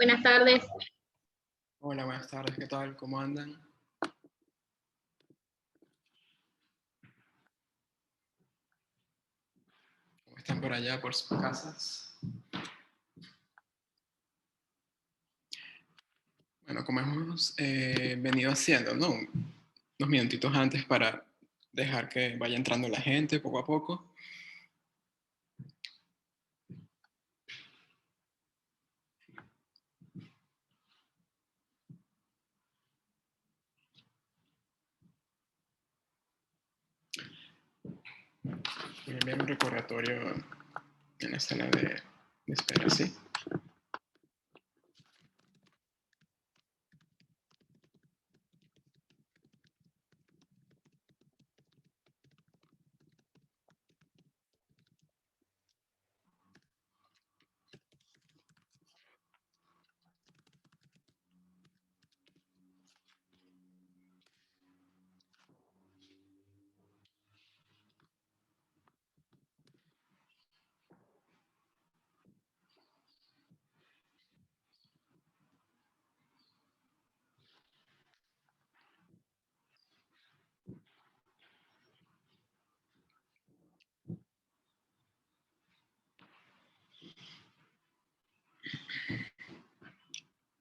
Buenas tardes. Hola, buenas tardes, ¿qué tal? ¿Cómo andan? ¿Cómo están por allá, por sus casas? Bueno, como hemos venido haciendo, ¿no? Unos minutitos antes para dejar que vaya entrando la gente poco a poco. Voy a enviar un recordatorio en la sala de espera, ¿sí?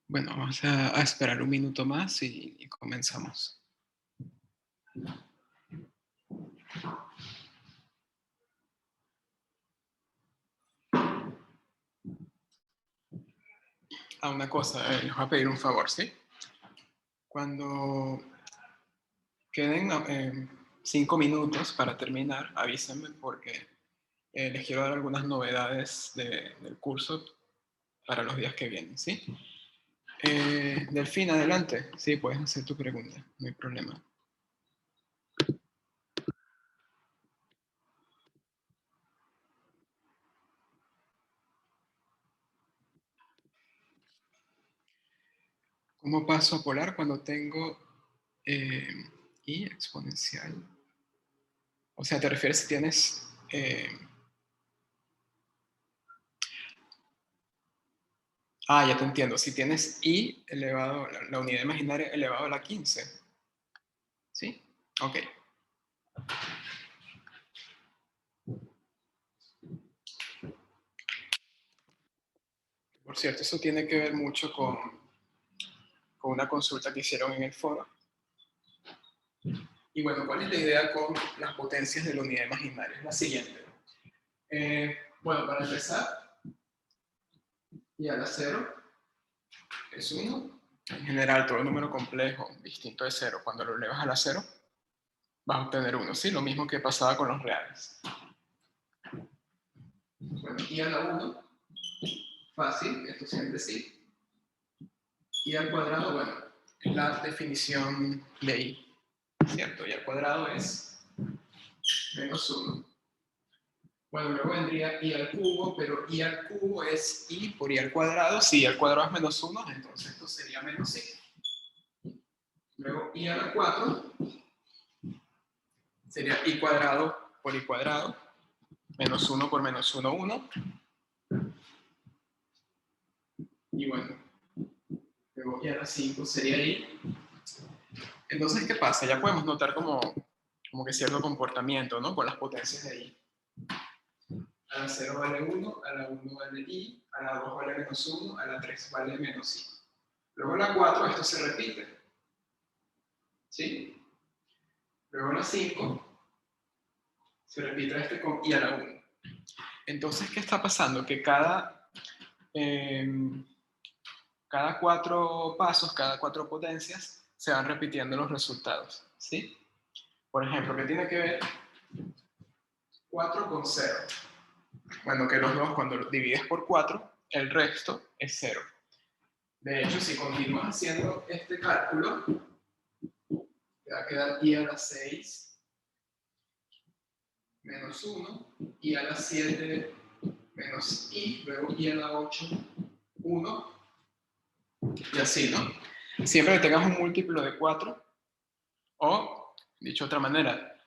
Bueno, vamos a esperar un minuto más y comenzamos. Una cosa, les voy a pedir un favor, ¿sí? Cuando queden 5 minutos para terminar, avísenme porque les quiero dar algunas novedades del curso para los días que vienen, ¿sí? Delfín, adelante. Sí, puedes hacer tu pregunta, no hay problema. ¿Cómo paso a polar cuando tengo y exponencial? O sea, ¿te refieres si tienes... ya te entiendo. Si tienes i elevado, la unidad imaginaria elevado a la 15. ¿Sí? Ok. Por cierto, eso tiene que ver mucho con una consulta que hicieron en el foro. Y bueno, ¿cuál es la idea con las potencias de la unidad imaginaria? Es la siguiente. Bueno, para empezar, y a la 0 es 1. En general, todo número complejo distinto de 0, cuando lo elevas a la 0, vas a obtener 1, ¿sí? Lo mismo que pasaba con los reales. Bueno, y a la 1, fácil, esto siempre sí. Y al cuadrado, bueno, es la definición de i, ¿cierto? Y al cuadrado es menos 1. Bueno, luego vendría i al cubo, pero i al cubo es i por i al cuadrado. Si i al cuadrado es menos 1, entonces esto sería menos i. Luego i a la 4 sería i cuadrado por i cuadrado. Menos 1 por menos 1, 1. Y bueno, luego i a la 5 sería i. Entonces, ¿qué pasa? Ya podemos notar como que cierto comportamiento, ¿no? Con las potencias de i. A la 0 vale 1, a la 1 vale i, a la 2 vale menos 1, a la 3 vale menos i. Luego a la 4 esto se repite, ¿sí? Luego a la 5 se repite este con i a la 1. Entonces, ¿qué está pasando? Que cada 4 pasos, cada 4 potencias, se van repitiendo los resultados, ¿sí? Por ejemplo, ¿qué tiene que ver 4 con 0? Bueno, que los dos, cuando los divides por 4, el resto es 0. De hecho, si continúas haciendo este cálculo, te va a quedar i a la 6 menos 1, i a la 7 menos i, luego i a la 8, 1, y así, ¿no? Siempre que tengas un múltiplo de 4, o, dicho de otra manera,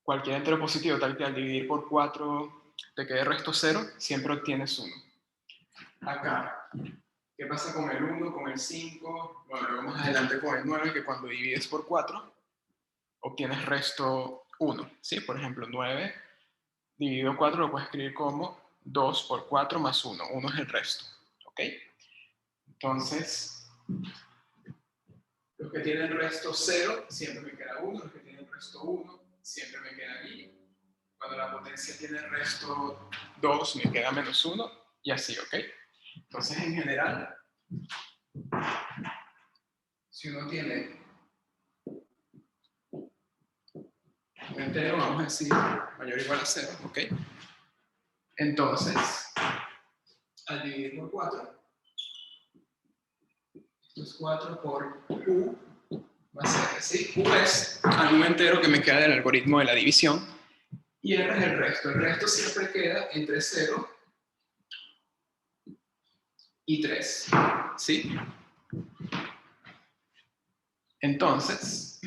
cualquier entero positivo tal que al dividir por 4 te quede resto 0, siempre obtienes 1. Acá, ¿Qué pasa con el 1, con el 5? Bueno, luego más adelante con el 9, que cuando divides por 4, obtienes resto 1. ¿Sí? Por ejemplo, 9 dividido 4 lo puedes escribir como 2 por 4 más 1. 1 es el resto. ¿Ok? Entonces, los que tienen resto 0, siempre me queda 1. Los que tienen resto 1, siempre me queda aquí. Cuando la potencia tiene resto 2, me queda menos 1. Y así, ¿ok? Entonces, en general, si uno tiene un entero, vamos a decir mayor o igual a 0, ¿ok? Entonces, al dividir por 4, esto es 4 por U más R, ¿sí? U es algún entero que me queda del algoritmo de la división y R es el resto. El resto siempre queda entre 0 y 3, ¿sí? Entonces,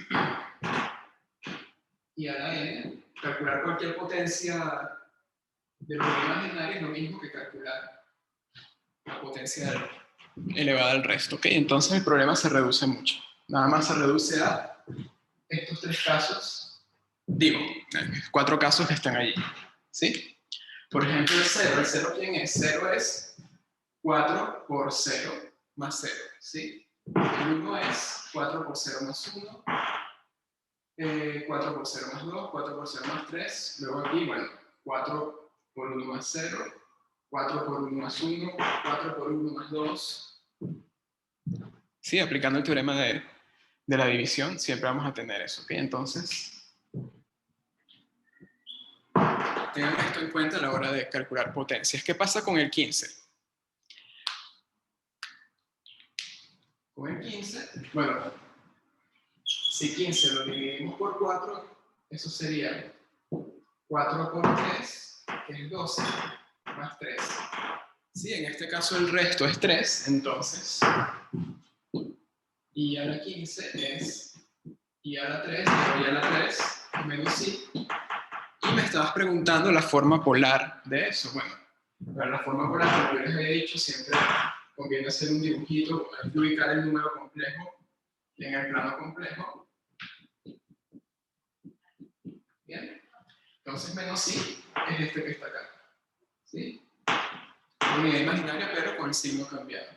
y a la n, calcular cualquier potencia de lo imaginario es lo mismo que calcular la potencia elevada al resto, ¿ok? Entonces el problema se reduce mucho. Nada más se reduce a estos 3 casos, digo, 4 casos que están allí, ¿sí? Por ejemplo, el 0. ¿El 0 quién es? 0 es 4 por 0 más 0, ¿sí? El 1 es 4 por 0 más 1, 4 por 0 más 2, 4 por 0 más 3, luego aquí, bueno, 4 por 1 más 0, 4 por 1 más 1, 4 por 1 más 2. Sí, aplicando el teorema de la división, siempre vamos a tener eso, ¿ok? Entonces, tengan esto en cuenta a la hora de calcular potencias. ¿Qué pasa con el 15? Con el 15, bueno, si 15 lo dividimos por 4, eso sería 4 por 3, que es 12, más 3. Sí, en este caso el resto es 3, entonces I a la 15 es I a la 3, I a la 3, menos I. Y me estabas preguntando la forma polar de eso. Bueno, para la forma polar, como yo les había dicho, siempre conviene hacer un dibujito, hay que ubicar el número complejo en el plano complejo. Bien. Entonces, menos I es este que está acá. ¿Sí? Unidad imaginaria, pero con el signo cambiado.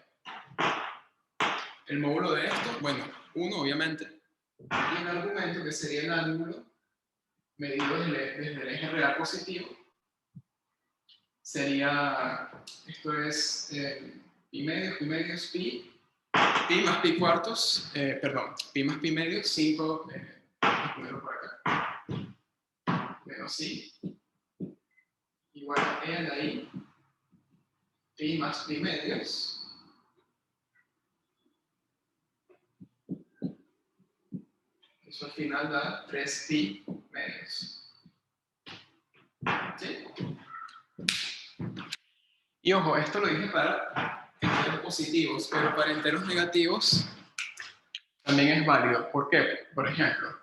El módulo de esto, bueno, 1 obviamente. Y un argumento que sería el ángulo medido desde el eje real positivo. Sería, esto es pi medios, pi más pi cuartos, perdón, pi más pi medios, 5, ponerlo por acá, menos i, igual a e a la i, pi más pi medios, eso al final da 3 pi medios. ¿Sí? Y ojo, esto lo dije para enteros positivos, pero para enteros negativos también es válido. ¿Por qué? Por ejemplo,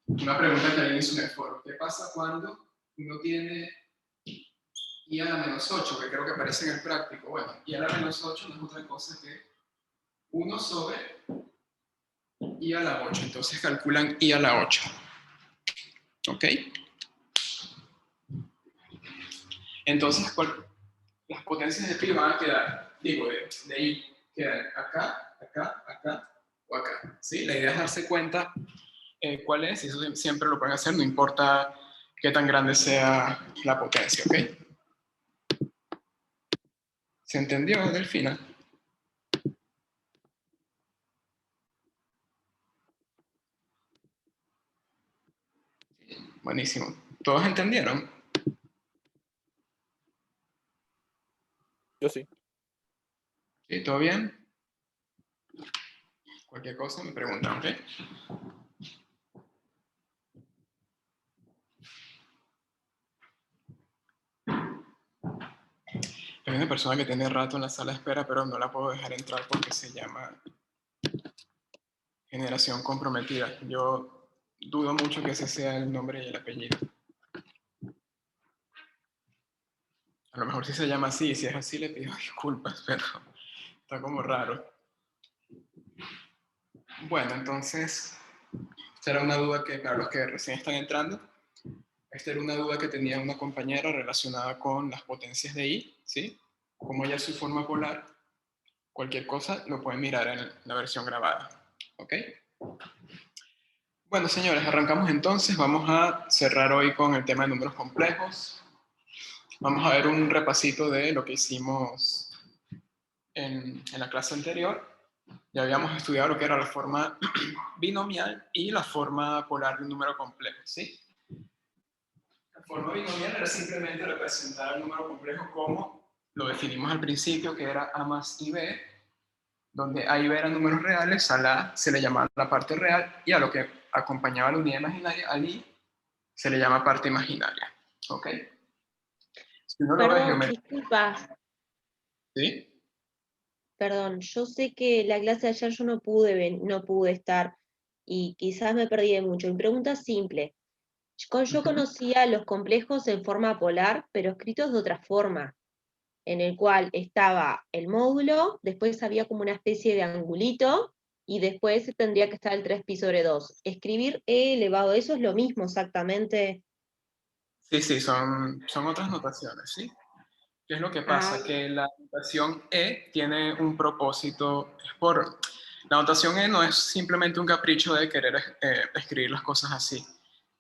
una pregunta que alguien hizo en el foro. ¿Qué pasa cuando uno tiene i a la menos 8, que creo que aparece en el práctico? Bueno, i a la menos 8 no es otra cosa que 1 sobre i a la 8. Entonces calculan i a la 8. ¿Ok? Entonces, las potencias de pi van a quedar, digo, de i, quedan acá, acá, acá o acá. ¿Sí? La idea es darse cuenta cuál es, y eso siempre lo pueden hacer, no importa qué tan grande sea la potencia. ¿Ok? ¿Se entendió, Delfina? Buenísimo. ¿Todos entendieron? Yo sí. ¿Sí? ¿Todo bien? Cualquier cosa me preguntan, ¿ok? Hay una persona que tiene rato en la sala de espera, pero no la puedo dejar entrar porque se llama Generación Comprometida. Yo dudo mucho que ese sea el nombre y el apellido. A lo mejor sí se llama así, y si es así le pido disculpas, pero Está como raro. Bueno, entonces, esta era una duda que para los que recién están entrando, esta era una duda que tenía una compañera relacionada con las potencias de I, ¿sí? Como ya es su forma polar, cualquier cosa lo pueden mirar en la versión grabada, ¿ok? Bueno, señores, arrancamos entonces. Vamos a cerrar hoy con el tema de números complejos. Vamos a ver un repasito de lo que hicimos en la clase anterior. Ya habíamos estudiado lo que era la forma binomial y la forma polar de un número complejo, ¿sí? La forma binomial era simplemente representar el número complejo como lo definimos al principio, que era A más IB, donde A y B eran números reales, a la A se le llamaba la parte real y a lo que acompañaba la unidad imaginaria, al I, se le llama parte imaginaria, ¿ok? Si uno lo ve Perdón, geometría, disculpa, ¿sí? perdón, yo sé que la clase de ayer yo no pude estar y quizás me perdí de mucho. Mi pregunta es simple. Yo conocía los complejos en forma polar, pero escritos de otra forma, en el cual estaba el módulo, después había como una especie de angulito, y después tendría que estar el 3π/2. Escribir E elevado a eso es lo mismo exactamente. Sí, son otras notaciones, ¿sí? ¿Qué es lo que Ah, pasa? Que la notación E tiene un propósito, la notación E no es simplemente un capricho de querer escribir las cosas así,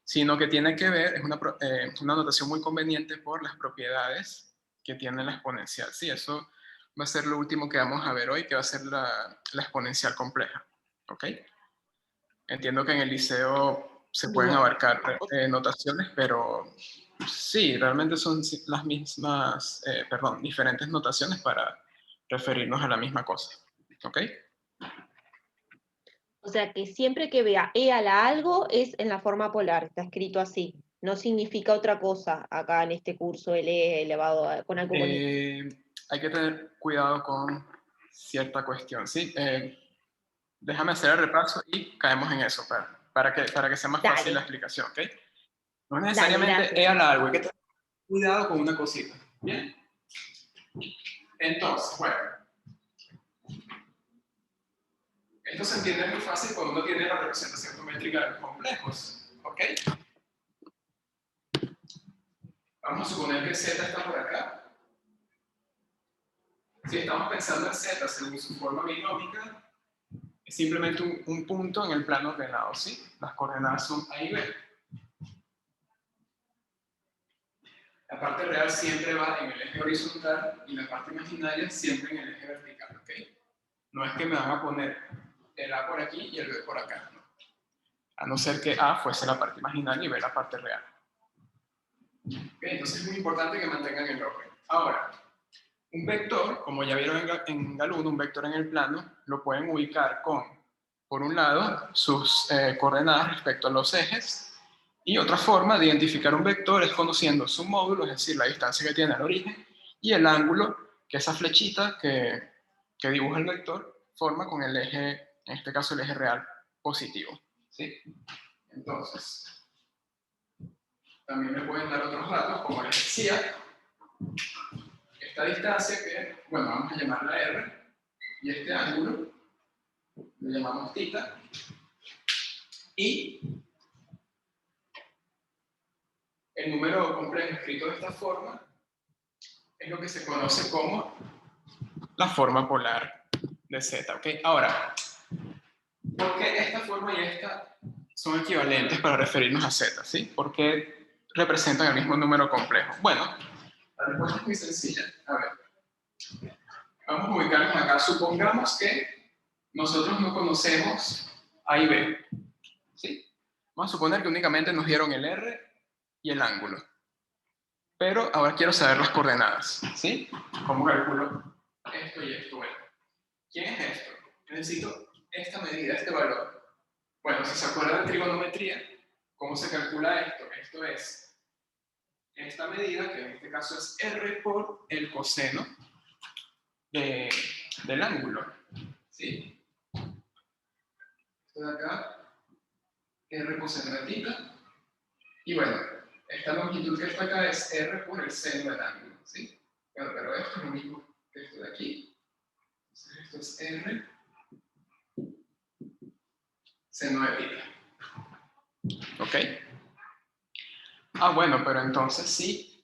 sino que tiene que ver, es una notación muy conveniente por las propiedades que tiene la exponencial, ¿sí? Eso va a ser lo último que vamos a ver hoy, que va a ser la exponencial compleja, ¿ok? Entiendo que en el liceo se pueden bien. abarcar notaciones, pero sí, realmente son las mismas, diferentes notaciones para referirnos a la misma cosa. ¿Ok? O sea que siempre que vea E a la algo es en la forma polar, está escrito así. No significa otra cosa acá en este curso el E elevado con algo bonito. Hay que tener cuidado con cierta cuestión, ¿sí? Déjame hacer el repaso y caemos en eso para que sea más fácil la Dale, explicación, ¿ok? No es dale, necesariamente E gracias. a la algo, hay que tener cuidado con una cosita. ¿Bien? Entonces, bueno, esto se entiende muy fácil cuando uno tiene la representación geométrica de los complejos, ¿ok? Vamos a suponer que Z está por acá. Si estamos pensando en Z según su forma binómica, es simplemente un punto en el plano ordenado, ¿sí? Las coordenadas son A y B. La parte real siempre va en el eje horizontal y la parte imaginaria siempre en el eje vertical, ¿ok? No es que me van a poner el A por aquí y el B por acá, ¿no? A no ser que A fuese la parte imaginaria y B la parte real. ¿Okay? Entonces es muy importante que mantengan el orden. Ahora, un vector, como ya vieron en Galoon, un vector en el plano, lo pueden ubicar con, por un lado, sus coordenadas respecto a los ejes, y otra forma de identificar un vector es conociendo su módulo, es decir, la distancia que tiene al origen, y el ángulo que esa flechita que dibuja el vector forma con el eje, en este caso el eje real positivo, ¿sí? Entonces, también me pueden dar otros datos, como les decía, esta distancia que, bueno, vamos a llamarla R, y este ángulo lo llamamos θ, y el número complejo escrito de esta forma es lo que se conoce como la forma polar de Z, ¿ok? Ahora, ¿por qué esta forma y esta son equivalentes para referirnos a Z, ¿sí? ¿Por qué representan el mismo número complejo? Bueno, la respuesta es muy sencilla. A ver, vamos a ubicarnos acá. Supongamos que nosotros no conocemos A y B, ¿sí? Vamos a suponer que únicamente nos dieron el R y el ángulo. Pero ahora quiero saber las coordenadas, ¿sí? ¿Cómo calculo esto y esto? Bueno, ¿quién es esto? Necesito esta medida, este valor. Bueno, si se acuerdan de trigonometría, ¿cómo se calcula esto? Esto es esta medida, que en este caso es R por el coseno del ángulo, ¿sí? Esto de acá, R coseno de θ. Y bueno, esta longitud que está acá es R por el seno del ángulo, ¿sí? Bueno, pero esto es lo mismo que esto de aquí. Entonces R seno de tita. ¿Ok? Bueno, pero entonces sí,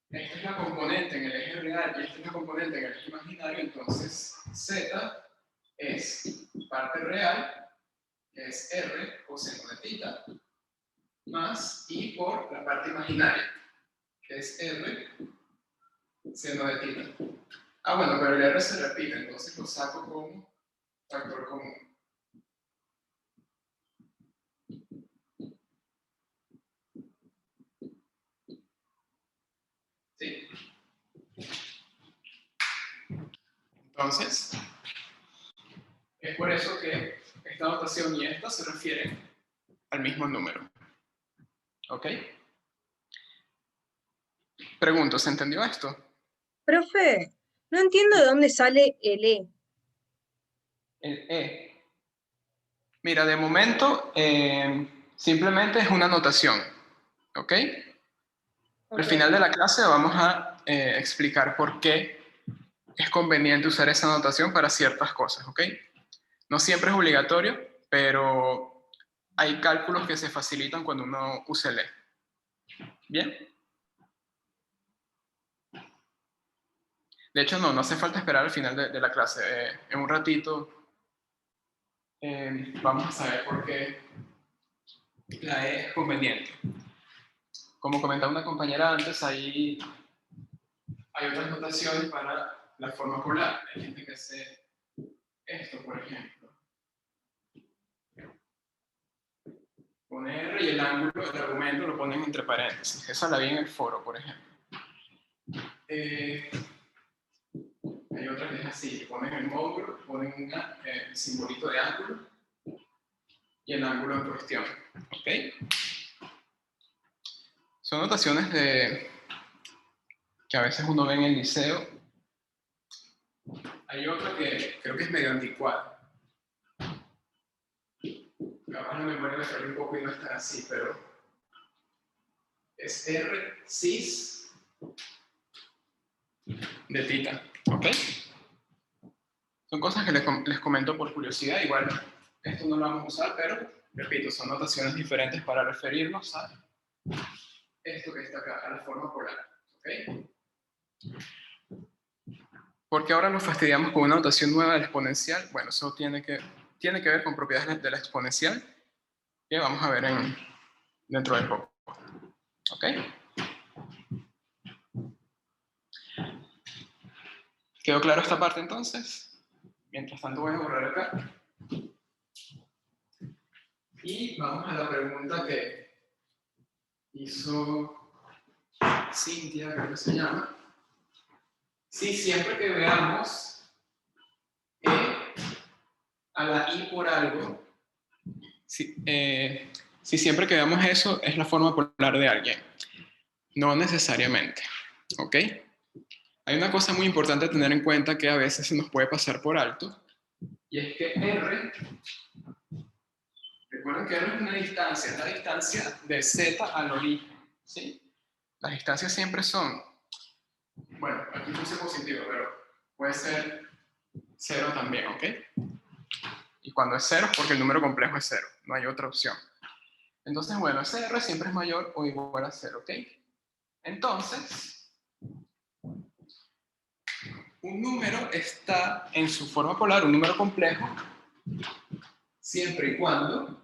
esta es la componente en el eje real y esta es la componente en el eje imaginario, entonces Z es parte real, que es R coseno de tita, más I por la parte imaginaria, que es R seno de tita. Bueno, pero el R se repite, entonces lo saco como factor común. ¿Sí? Entonces, es por eso que esta notación y esta se refieren al mismo número. ¿Ok? Pregunto, ¿se entendió esto? Profe, no entiendo de dónde sale el E. El E. Mira, de momento simplemente es una notación. ¿Ok? Al final de la clase vamos a explicar por qué es conveniente usar esa notación para ciertas cosas. ¿Ok? No siempre es obligatorio, pero hay cálculos que se facilitan cuando uno usa el E. ¿Bien? De hecho, no hace falta esperar al final de la clase. En un ratito vamos a saber por qué la E es conveniente. Como comentaba una compañera antes, hay otras notaciones para la forma polar. Hay gente que hace esto, por ejemplo. Pone R y el ángulo, el argumento lo ponen entre paréntesis. Esa la vi en el foro, por ejemplo. Hay otra que es así, ponen el módulo, ponen un simbolito de ángulo y el ángulo en cuestión. ¿Ok? Son notaciones que a veces uno ve en el liceo. Hay otra que creo que es medio anticuada. Capaz la memoria me falla un poco y no es tan así, pero es R cis de tita. ¿Ok? Son cosas que les comento por curiosidad. Igual esto no lo vamos a usar, pero repito, son notaciones diferentes para referirnos a esto que está acá, a la forma polar. ¿Ok? ¿Por qué ahora nos fastidiamos con una notación nueva del exponencial? Bueno, eso tiene que ver con propiedades de la exponencial que vamos a ver dentro de poco. ¿Ok? ¿Quedó claro esta parte entonces? Mientras tanto voy a borrar acá. Y vamos a la pregunta que hizo Cintia, creo que se llama. Si siempre que veamos a la I por algo, si siempre que veamos eso es la forma polar de alguien. No necesariamente. ¿Ok? Hay una cosa muy importante a tener en cuenta que a veces se nos puede pasar por alto, y es que R, recuerden que R es una distancia, es la distancia de Z al origen. ¿Sí? Las distancias siempre son, bueno, aquí puse positivo, pero puede ser 0 también, ¿ok? Y cuando es 0 es porque el número complejo es 0, no hay otra opción. Entonces, bueno, ese R siempre es mayor o igual a 0, ¿ok? Entonces, un número está en su forma polar, un número complejo, siempre y cuando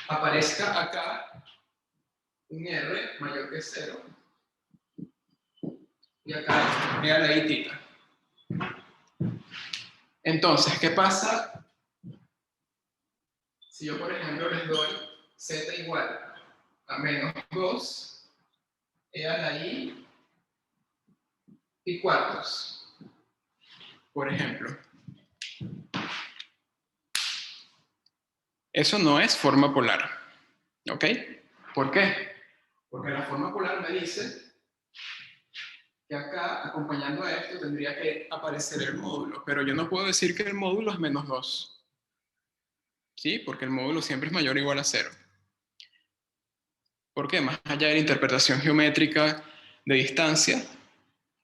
aparezca acá un R mayor que 0 y acá vea la I tita. Entonces, ¿qué pasa si yo, por ejemplo, les doy Z igual a menos 2 E a la I y cuartos? Por ejemplo. Eso no es forma polar. ¿Ok? ¿Por qué? Porque la forma polar me dice que acá, acompañando a esto, tendría que aparecer el módulo. Pero yo no puedo decir que el módulo es menos 2. ¿Sí? Porque el módulo siempre es mayor o igual a 0. ¿Por qué? Más allá de la interpretación geométrica de distancia,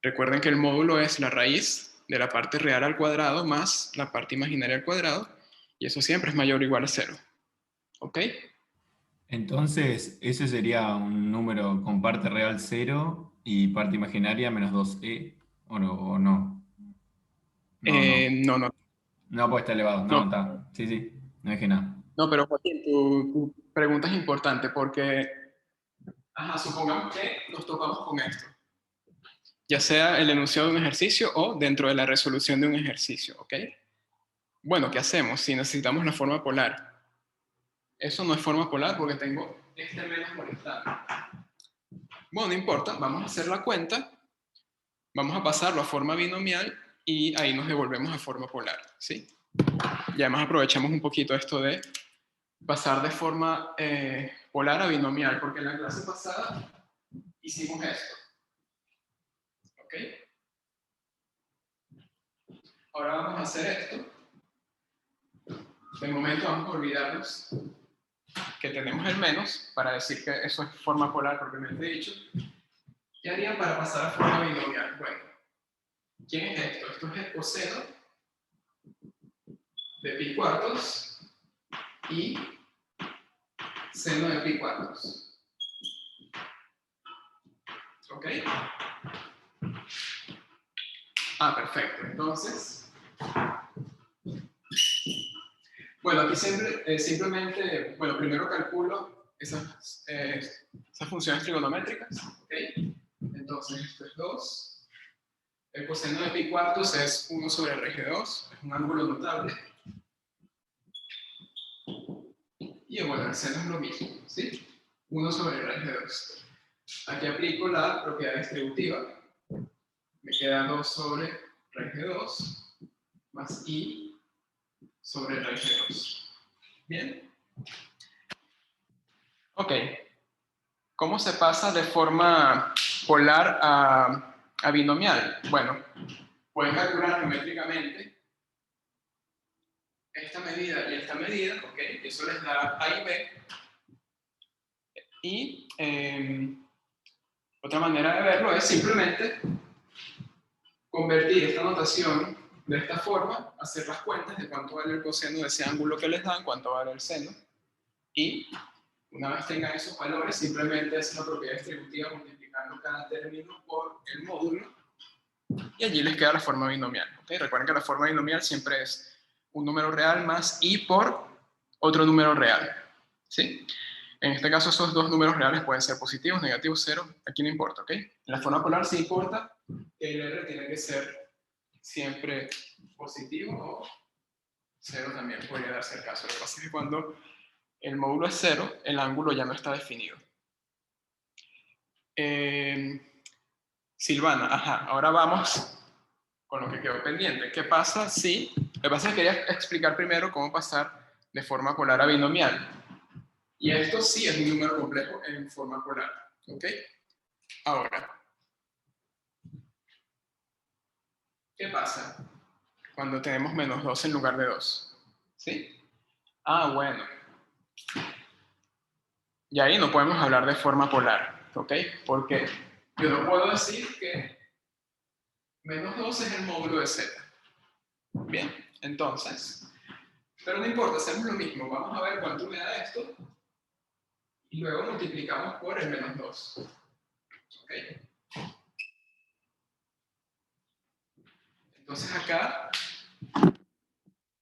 recuerden que el módulo es la raíz de la parte real al cuadrado más la parte imaginaria al cuadrado, y eso siempre es mayor o igual a 0. ¿Ok? Entonces, ese sería un número con parte real 0 y parte imaginaria menos 2e, ¿o no? ¿O no? No. No. No, pues está elevado. No, No. está. Sí, sí. No dije nada. No, pero Joaquín, tu pregunta es importante porque, supongamos que nos topamos con esto. Ya sea el enunciado de un ejercicio o dentro de la resolución de un ejercicio, ¿ok? Bueno, ¿qué hacemos si necesitamos la forma polar? Eso no es forma polar porque tengo este menos molestando. Bueno, no importa, vamos a hacer la cuenta, vamos a pasarlo a forma binomial y ahí nos devolvemos a forma polar, ¿sí? Y además aprovechamos un poquito esto de pasar de forma polar a binomial, porque en la clase pasada hicimos esto. ¿Ok? Ahora vamos a hacer esto. De momento vamos a olvidarnos que tenemos el menos para decir que eso es forma polar propiamente dicho. ¿Qué harían para pasar a forma binomial? Bueno, ¿quién es esto? Esto es el coseno de pi cuartos y seno de pi cuartos. ¿Ok? Perfecto. Entonces, bueno, aquí simplemente, bueno, primero calculo esas funciones trigonométricas. ¿Ok? Entonces, esto es 2. El coseno de pi cuartos es 1 sobre raíz de 2. Es un ángulo notable. Y bueno, el seno es lo mismo, ¿sí? 1 sobre raíz de 2. Aquí aplico la propiedad distributiva. Me queda 2 sobre raíz de 2 más i sobre raíz de 2. ¿Bien? Ok. ¿Cómo se pasa de forma polar a binomial? Bueno, pueden calcular geométricamente esta medida y esta medida, ¿ok? Eso les da a y b. Y otra manera de verlo es simplemente convertir esta notación de esta forma, hacer las cuentas de cuánto vale el coseno de ese ángulo que les dan, cuánto vale el seno, y una vez tengan esos valores, simplemente es la propiedad distributiva multiplicando cada término por el módulo, y allí les queda la forma binomial. ¿Okay? Recuerden que la forma binomial siempre es un número real más i por otro número real. ¿Sí? En este caso, esos dos números reales pueden ser positivos, negativos, cero, aquí no importa, ¿ok? En la forma polar sí importa que el R tiene que ser siempre positivo o cero también podría darse el caso. Lo que pasa es que cuando el módulo es cero, el ángulo ya no está definido. Silvana, ahora vamos con lo que quedó pendiente. ¿Qué pasa si... Lo que pasa es que quería explicar primero cómo pasar de forma polar a binomial. Y esto sí es un número complejo en forma polar. ¿Ok? Ahora, ¿qué pasa cuando tenemos menos 2 en lugar de 2? ¿Sí? Bueno. Y ahí no podemos hablar de forma polar. ¿Ok? Porque yo no puedo decir que menos 2 es el módulo de z. Bien, entonces, pero no importa, hacemos lo mismo. Vamos a ver cuánto me da esto y luego multiplicamos por el menos 2. ¿Ok? Entonces acá,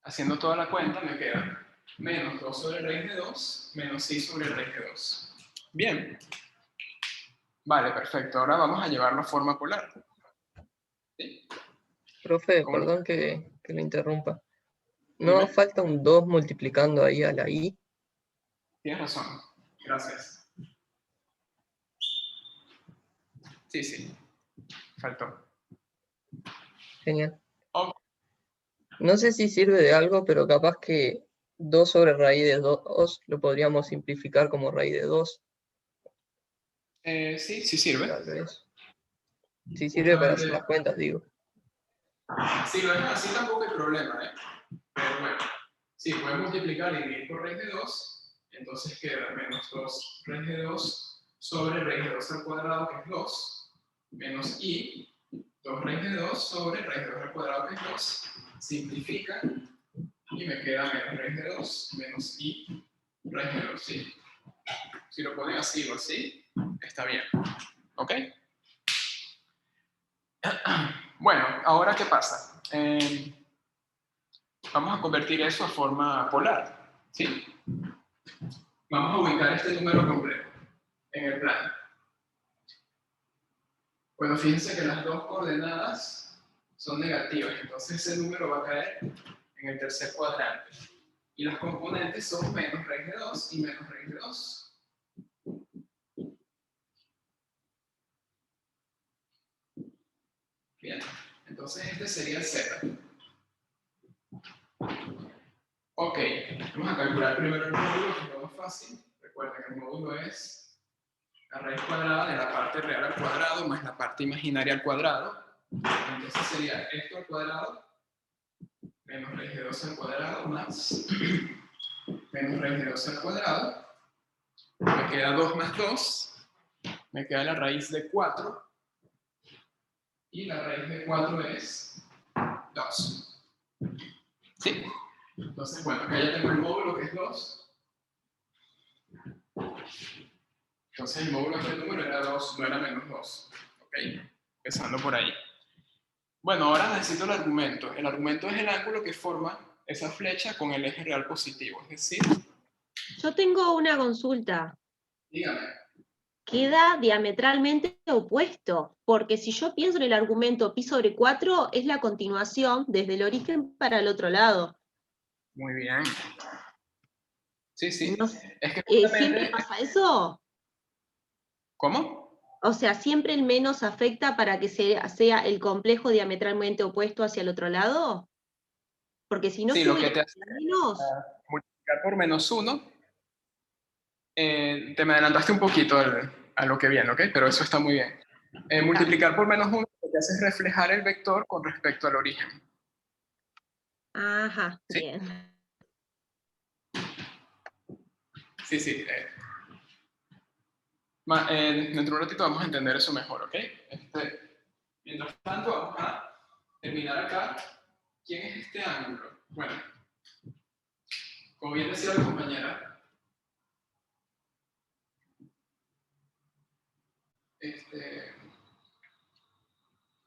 haciendo toda la cuenta, me queda menos 2 sobre raíz de 2 menos i sobre raíz de 2. Bien. Vale, perfecto. Ahora vamos a llevarlo a forma polar. ¿Sí? Profe, ¿Cómo? perdón que le interrumpa. ¿No Dime. falta un 2 multiplicando ahí a la i? Tienes razón. Gracias. Sí. Faltó. Genial. Ok. No sé si sirve de algo, pero capaz que 2 sobre raíz de 2 lo podríamos simplificar como raíz de 2, Sí sirve. tal vez. Si sirve para hacer las cuentas, digo. Si lo dejas así tampoco hay problema, ¿eh? Pero bueno, si puedes multiplicar y dividir por raíz de 2, entonces queda menos 2 raíz de 2 sobre raíz de 2 al cuadrado, que es 2, menos i 2 raíz de 2 sobre raíz de 2 al cuadrado, que es 2. Simplifica y me queda menos raíz de 2 menos i raíz de 2, ¿sí? Si lo ponen así o así, está bien. ¿Ok? Bueno, ahora ¿qué pasa? Vamos a convertir eso a forma polar, ¿sí? Vamos a ubicar este número completo en el plano. Bueno, fíjense que las dos coordenadas son negativas, entonces ese número va a caer en el tercer cuadrante. Y las componentes son menos raíz de 2 y menos raíz de 2. Bien, entonces este sería el z. Ok, vamos a calcular primero el módulo, que es lo más fácil. Recuerden que el módulo es la raíz cuadrada de la parte real al cuadrado más la parte imaginaria al cuadrado. Entonces sería esto al cuadrado menos raíz de 2 al cuadrado más menos raíz de 2 al cuadrado. Me queda 2 más 2. Me queda la raíz de 4. Y la raíz de 4 es 2. ¿Sí? Entonces, bueno, acá ya tengo el módulo que es 2. Entonces el módulo de este número era 2, no era menos 2. ¿Ok? Empezando por ahí. Bueno, ahora necesito el argumento. El argumento es el ángulo que forma esa flecha con el eje real positivo. Es decir, Yo tengo una consulta. dígame. Queda diametralmente opuesto, porque si yo pienso en el argumento pi sobre 4, es la continuación desde el origen para el otro lado. Muy bien. Sí, sí. No Es que ¿siempre justamente... pasa eso? ¿Cómo? O sea, ¿siempre el menos afecta para que sea el complejo diametralmente opuesto hacia el otro lado? Porque si no Sí, se lo ve que te hace menos... multiplicar por menos 1. Te me adelantaste un poquito a lo que viene, ¿ok? Pero eso está muy bien. Multiplicar por menos 1 lo que hace es reflejar el vector con respecto al origen. Ajá, ¿Sí? bien. Sí, sí. Dentro de un ratito vamos a entender eso mejor, ¿ok? Mientras tanto, vamos a terminar acá. ¿Quién es este ángulo? Bueno, como bien decía la compañera,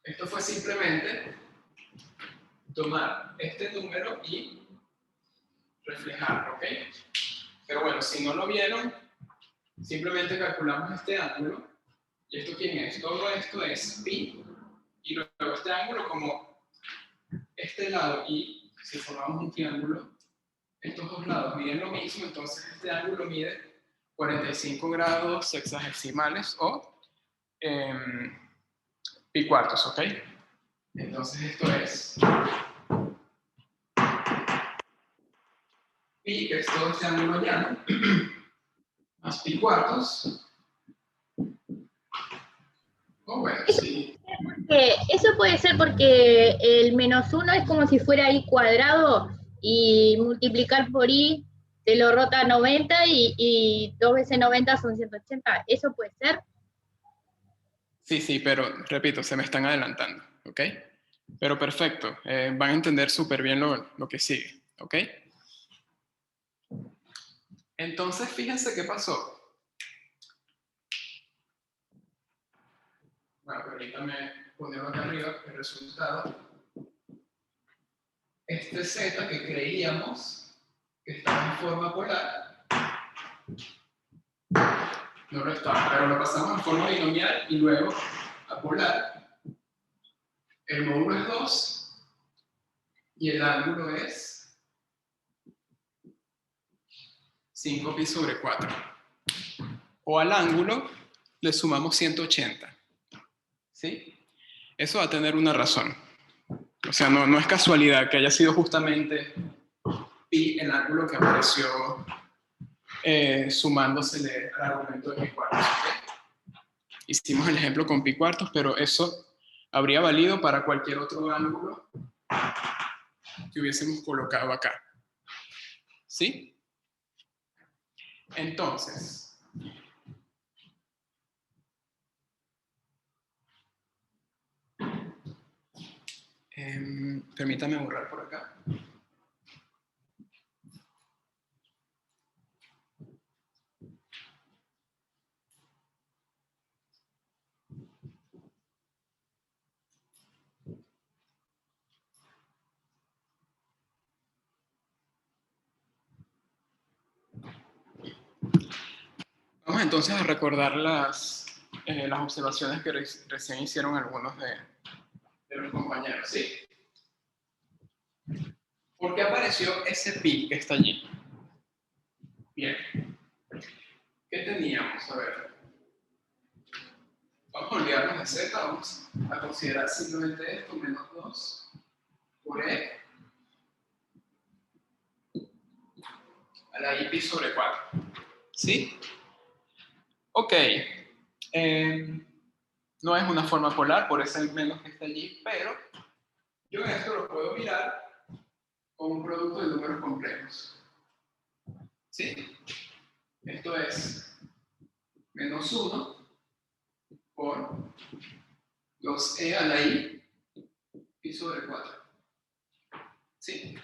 esto fue simplemente tomar este número y reflejarlo, ¿ok? Pero bueno, si no lo vieron, simplemente calculamos este ángulo. ¿Y esto quién es? Todo esto es pi. Y luego este ángulo, como este lado y si formamos un triángulo, estos dos lados miden lo mismo, entonces este ángulo mide 45 grados sexagesimales o pi cuartos, ¿ok? Entonces esto es pi, que es todo este ángulo llano, más pi cuartos. O bueno, sí. Eso puede ser porque el menos 1 es como si fuera i cuadrado y multiplicar por i te lo rota a 90 y 2 veces 90 son 180. ¿Eso puede ser? Sí, sí, pero repito, se me están adelantando, ¿ok? Pero perfecto, van a entender súper bien lo que sigue, ¿ok? Entonces, fíjense qué pasó. Bueno, permítame ponerlo acá arriba, el resultado. Este z que creíamos que estaba en forma polar, no lo estaba, pero lo pasamos a forma binomial y luego a polar. El módulo es 2 y el ángulo es 5 pi sobre 4. O al ángulo le sumamos 180. ¿Sí? Eso va a tener una razón. O sea, no es casualidad que haya sido justamente pi el ángulo que apareció sumándosele al argumento de pi cuartos. ¿Okay? Hicimos el ejemplo con pi cuartos, pero eso habría valido para cualquier otro ángulo que hubiésemos colocado acá. ¿Sí? Entonces, Permítame borrar por acá. Vamos entonces a recordar las observaciones que recién hicieron algunos de los compañeros, ¿sí? ¿Por qué apareció ese pi que está allí? Bien. ¿Qué teníamos? A ver. Vamos a olvidarnos de z, vamos a considerar simplemente esto, menos 2 por e a la i pi sobre 4. ¿Sí? Ok. No es una forma polar, por eso el menos que está allí, pero yo esto lo puedo mirar como un producto de números complejos. ¿Sí? Esto es menos 1 por 2e a la i pi sobre 4. ¿Sí?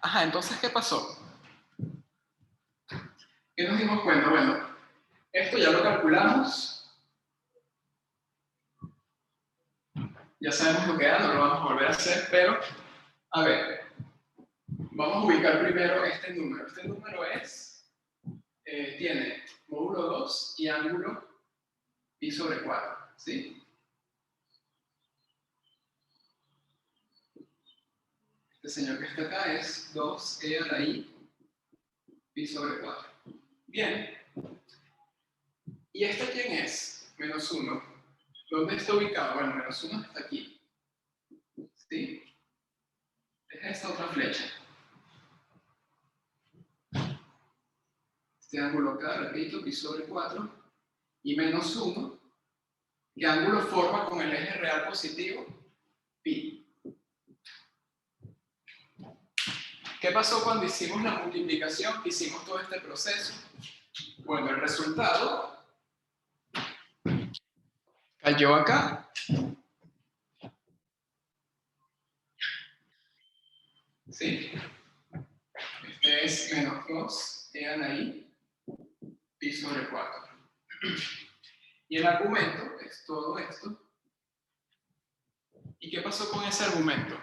Ajá, entonces, ¿qué pasó? ¿Qué nos dimos cuenta? Bueno, esto ya lo calculamos. Ya sabemos lo que da, no lo vamos a volver a hacer, pero, a ver, vamos a ubicar primero este número. Este número tiene módulo 2 y ángulo pi sobre 4, ¿sí? Este señor que está acá es 2e a la i pi sobre 4. Bien. ¿Y este quién es? Menos 1. ¿Dónde está ubicado? Bueno, menos 1 está aquí. ¿Sí? Es esta otra flecha. Este ángulo acá, repito, pi sobre 4. Y menos 1. ¿Qué ángulo forma con el eje real positivo? Pi. ¿Qué pasó cuando hicimos la multiplicación? Hicimos todo este proceso. Bueno, el resultado cayó acá. ¿Sí? Este es menos 2 e a la i pi sobre 4. Y el argumento es todo esto. ¿Y qué pasó con ese argumento?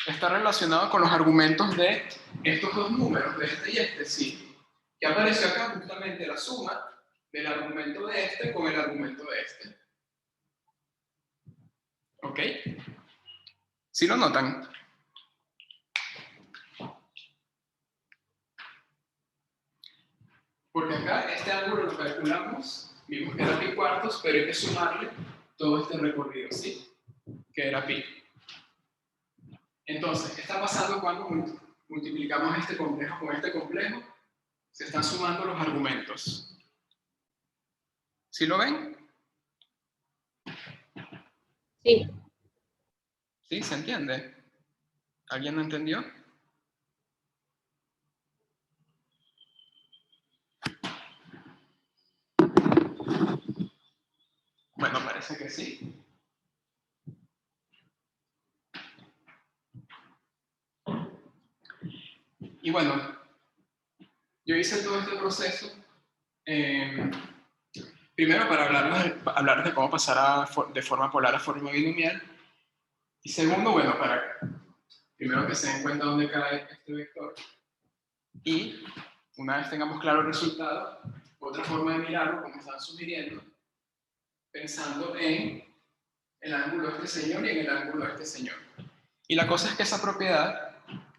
Está relacionado con los argumentos de estos dos números, de este y este, sí. Que apareció acá justamente la suma del argumento de este con el argumento de este. ¿Ok? ¿Sí lo notan? Porque acá este ángulo lo calculamos, vimos que era pi cuartos, pero hay que sumarle todo este recorrido, ¿sí? Que era pi. Entonces, ¿qué está pasando cuando multiplicamos este complejo con este complejo? Se están sumando los argumentos. ¿Sí lo ven? Sí. ¿Sí? ¿Se entiende? ¿Alguien no entendió? Bueno, parece que sí. Y bueno, yo hice todo este proceso primero para hablar de cómo pasar de forma polar a forma binomial. Y segundo, bueno, primero que se den cuenta dónde cae este vector. Y una vez tengamos claro el resultado, otra forma de mirarlo, como están sugiriendo, pensando en el ángulo de este señor y en el ángulo de este señor. Y la cosa es que esa propiedad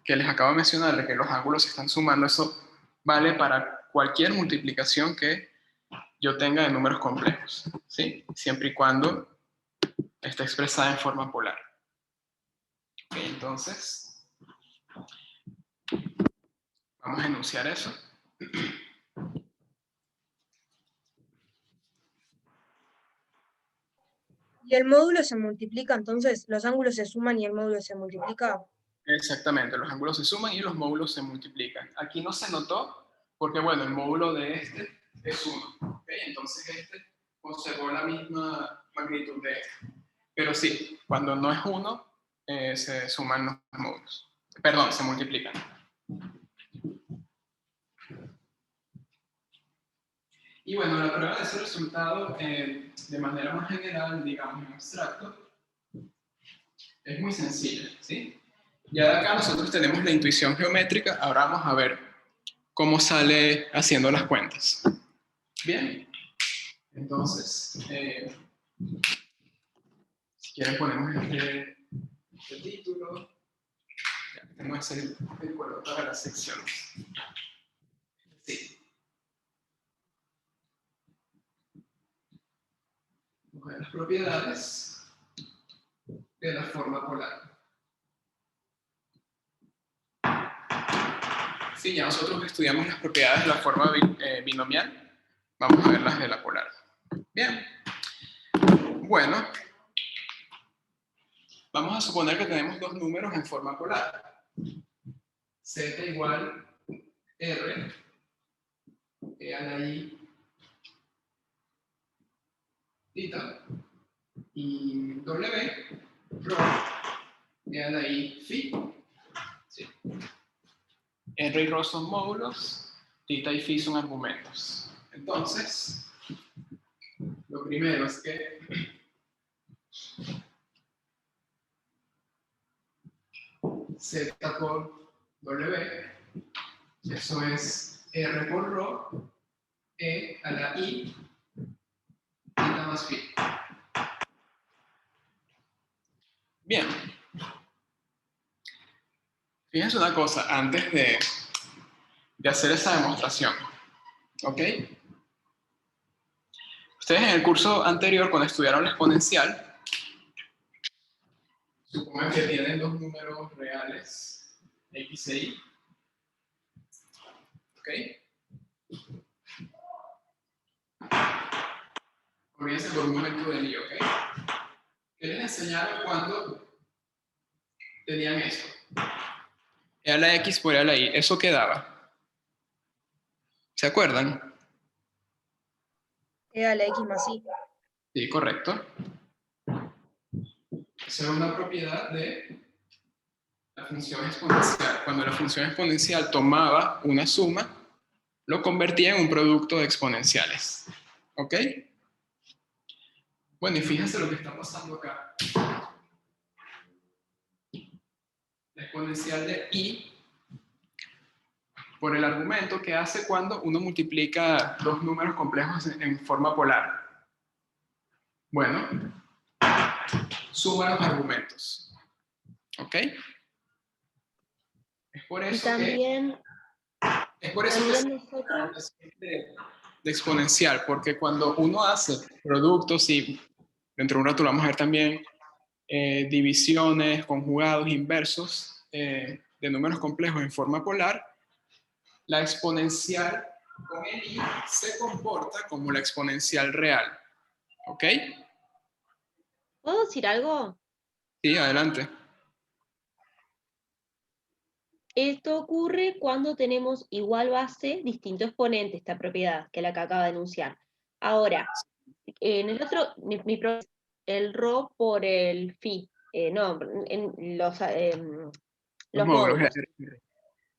que les acabo de mencionar, de que los ángulos se están sumando, eso vale para cualquier multiplicación que yo tenga de números complejos, ¿sí? Siempre y cuando esté expresada en forma polar. Okay, entonces, vamos a enunciar eso. ¿Y el módulo se multiplica entonces? ¿Los ángulos se suman y el módulo se multiplica? Exactamente, los ángulos se suman y los módulos se multiplican. Aquí no se notó porque, bueno, el módulo de este es 1. ¿Okay? Entonces este conservó la misma magnitud de este. Pero sí, cuando no es 1, se suman los módulos. Perdón, se multiplican. Y bueno, la prueba de ese resultado, de manera más general, digamos en abstracto, es muy sencilla, ¿sí? Ya de acá nosotros tenemos la intuición geométrica, ahora vamos a ver cómo sale haciendo las cuentas. Bien, entonces, si quieren ponemos este título, ya tengo que hacer el color para las secciones. Sí. Vamos a ver las propiedades de la forma polar. Sí, ya nosotros estudiamos las propiedades de la forma binomial. Vamos a ver las de la polar. Bien. Bueno, vamos a suponer que tenemos dos números en forma polar. Z igual R, E a la I, tita, y W, rho, E a la I, phi. Sí. R y rho son módulos, tita y phi son argumentos. Entonces, lo primero es que Z por W, eso es R por rho, E a la I, tita más phi. Bien. Fíjense una cosa, antes de hacer esa demostración, ¿ok? Ustedes en el curso anterior, cuando estudiaron la exponencial, supongan que tienen dos números reales, X e Y, ¿ok? Olvídense por un momento del Y, ¿ok? ¿Qué les enseñaron cuando tenían esto? E a la X por E a la Y, ¿eso qué daba? ¿Se acuerdan? E a la X más I. Sí, correcto. Esa es una propiedad de la función exponencial. Cuando la función exponencial tomaba una suma, lo convertía en un producto de exponenciales. ¿Ok? Bueno, y fíjense lo que está pasando acá. La exponencial de I por el argumento que hace cuando uno multiplica dos números complejos en forma polar. Bueno, suma los argumentos. ¿Ok? Es por eso Y también, es por eso que también nosotros, de exponencial, porque cuando uno hace productos y dentro de un rato lo vamos a ver también, divisiones, conjugados, inversos de números complejos en forma polar, la exponencial con el I se comporta como la exponencial real. ¿Ok? ¿puedo decir algo? Sí, adelante. Esto ocurre cuando tenemos igual base, distinto exponente, esta propiedad, que es la que acaba de enunciar. Ahora, en el otro, el rho por el phi, no, en los módulos,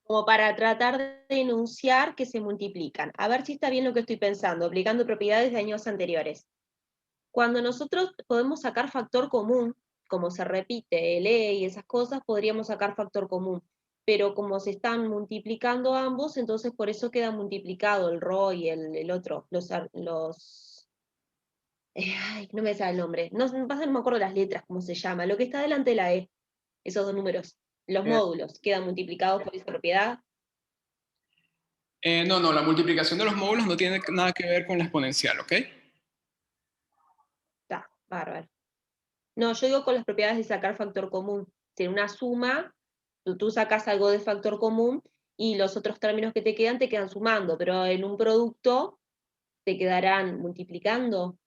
como para tratar de enunciar que se multiplican. A ver si está bien lo que estoy pensando, aplicando propiedades de años anteriores. Cuando nosotros podemos sacar factor común, como se repite el E y esas cosas, podríamos sacar factor común. Pero como se están multiplicando ambos, entonces por eso queda multiplicado el rho y el otro, ay, no me sale el nombre, no me acuerdo las letras, cómo se llama, lo que está delante de la E, esos dos números, los módulos, quedan multiplicados por esa propiedad. No, la multiplicación de los módulos no tiene nada que ver con la exponencial, ¿ok? Está, bárbaro. No, yo digo con las propiedades de sacar factor común. Si en una suma, tú sacas algo de factor común y los otros términos que te quedan sumando, pero en un producto te quedarán multiplicando.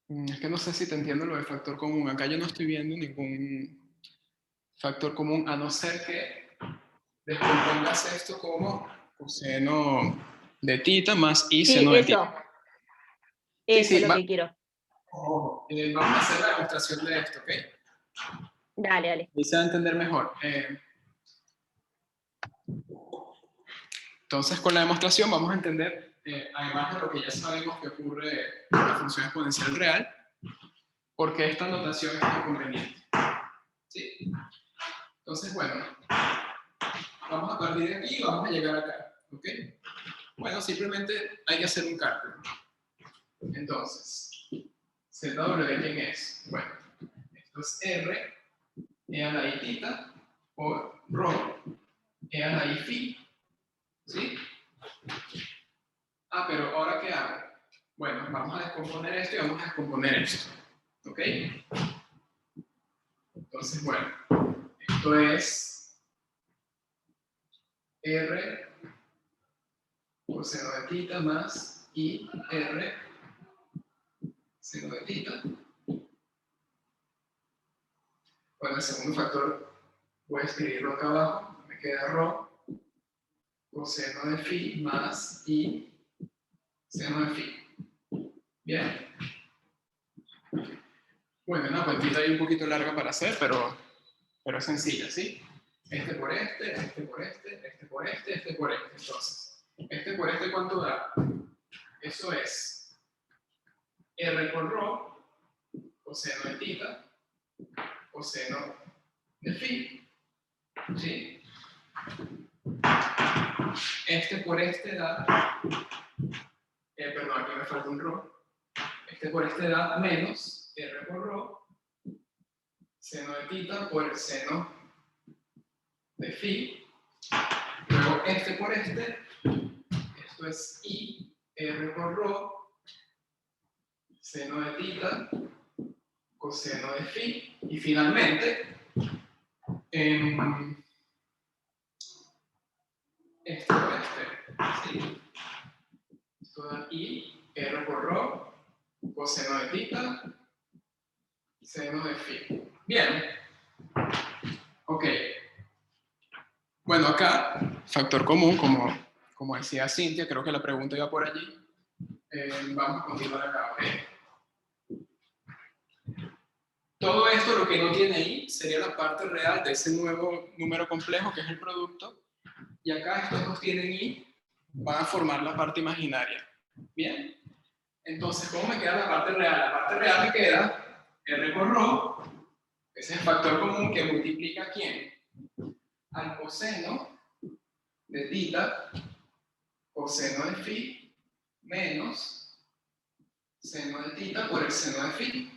Es que no sé si te entiendo lo de factor común. Acá yo no estoy viendo ningún factor común, a no ser que descompongas esto como coseno de tita más i Sí, seno de eso. tita. Eso Sí, es lo que quiero. Vamos a hacer la demostración de esto, ¿ok? Dale, dale. Y se va a entender mejor. Entonces, con la demostración vamos a entender, además de lo que ya sabemos que ocurre con la función exponencial real, por qué esta notación es tan conveniente. ¿Sí? Entonces, bueno, vamos a partir de aquí y vamos a llegar acá. ¿Ok? Bueno, simplemente hay que hacer un cálculo. Entonces, ZW, ¿quién es? Bueno, esto es R, E a la I tita, por ρ, E a la I phi. ¿Sí? Ah, pero ¿ahora qué hago? Bueno, vamos a descomponer esto y vamos a descomponer esto. ¿Ok? Entonces, bueno, esto es R por seno de tita más I R seno de tita. Bueno, el segundo factor voy a escribirlo acá abajo. Me queda ρ coseno de phi más I seno de phi. Bien. Bueno, una cuentita ahí un poquito larga para hacer, pero es sencilla, ¿sí? Este por este, este por este, este por este, este por este. Entonces, este por este, ¿cuánto da? Eso es R por ρ, coseno de tita, coseno de phi, ¿sí? Este por este da, perdón, aquí me falta un ρ. Este por este da menos R por ρ, seno de tita por el seno de phi. Luego este por este, esto es I, R por ρ, seno de tita, coseno de phi. Y finalmente, este por este, ¿sí? Esto da I, R por ρ, coseno de tita, seno de phi. Bien. Ok. Bueno, acá, factor común, como decía Cintia, creo que la pregunta iba por allí. Vamos a continuar acá. Okay. Todo esto, lo que no tiene ahí, sería la parte real de ese nuevo número complejo, que es el producto. Y acá estos dos tienen I, van a formar la parte imaginaria. Bien. Entonces, ¿cómo me queda la parte real? La parte real me queda R por ρ, ese es el factor común que multiplica ¿a quién? Al coseno de tita, coseno de phi, menos seno de tita por el seno de phi.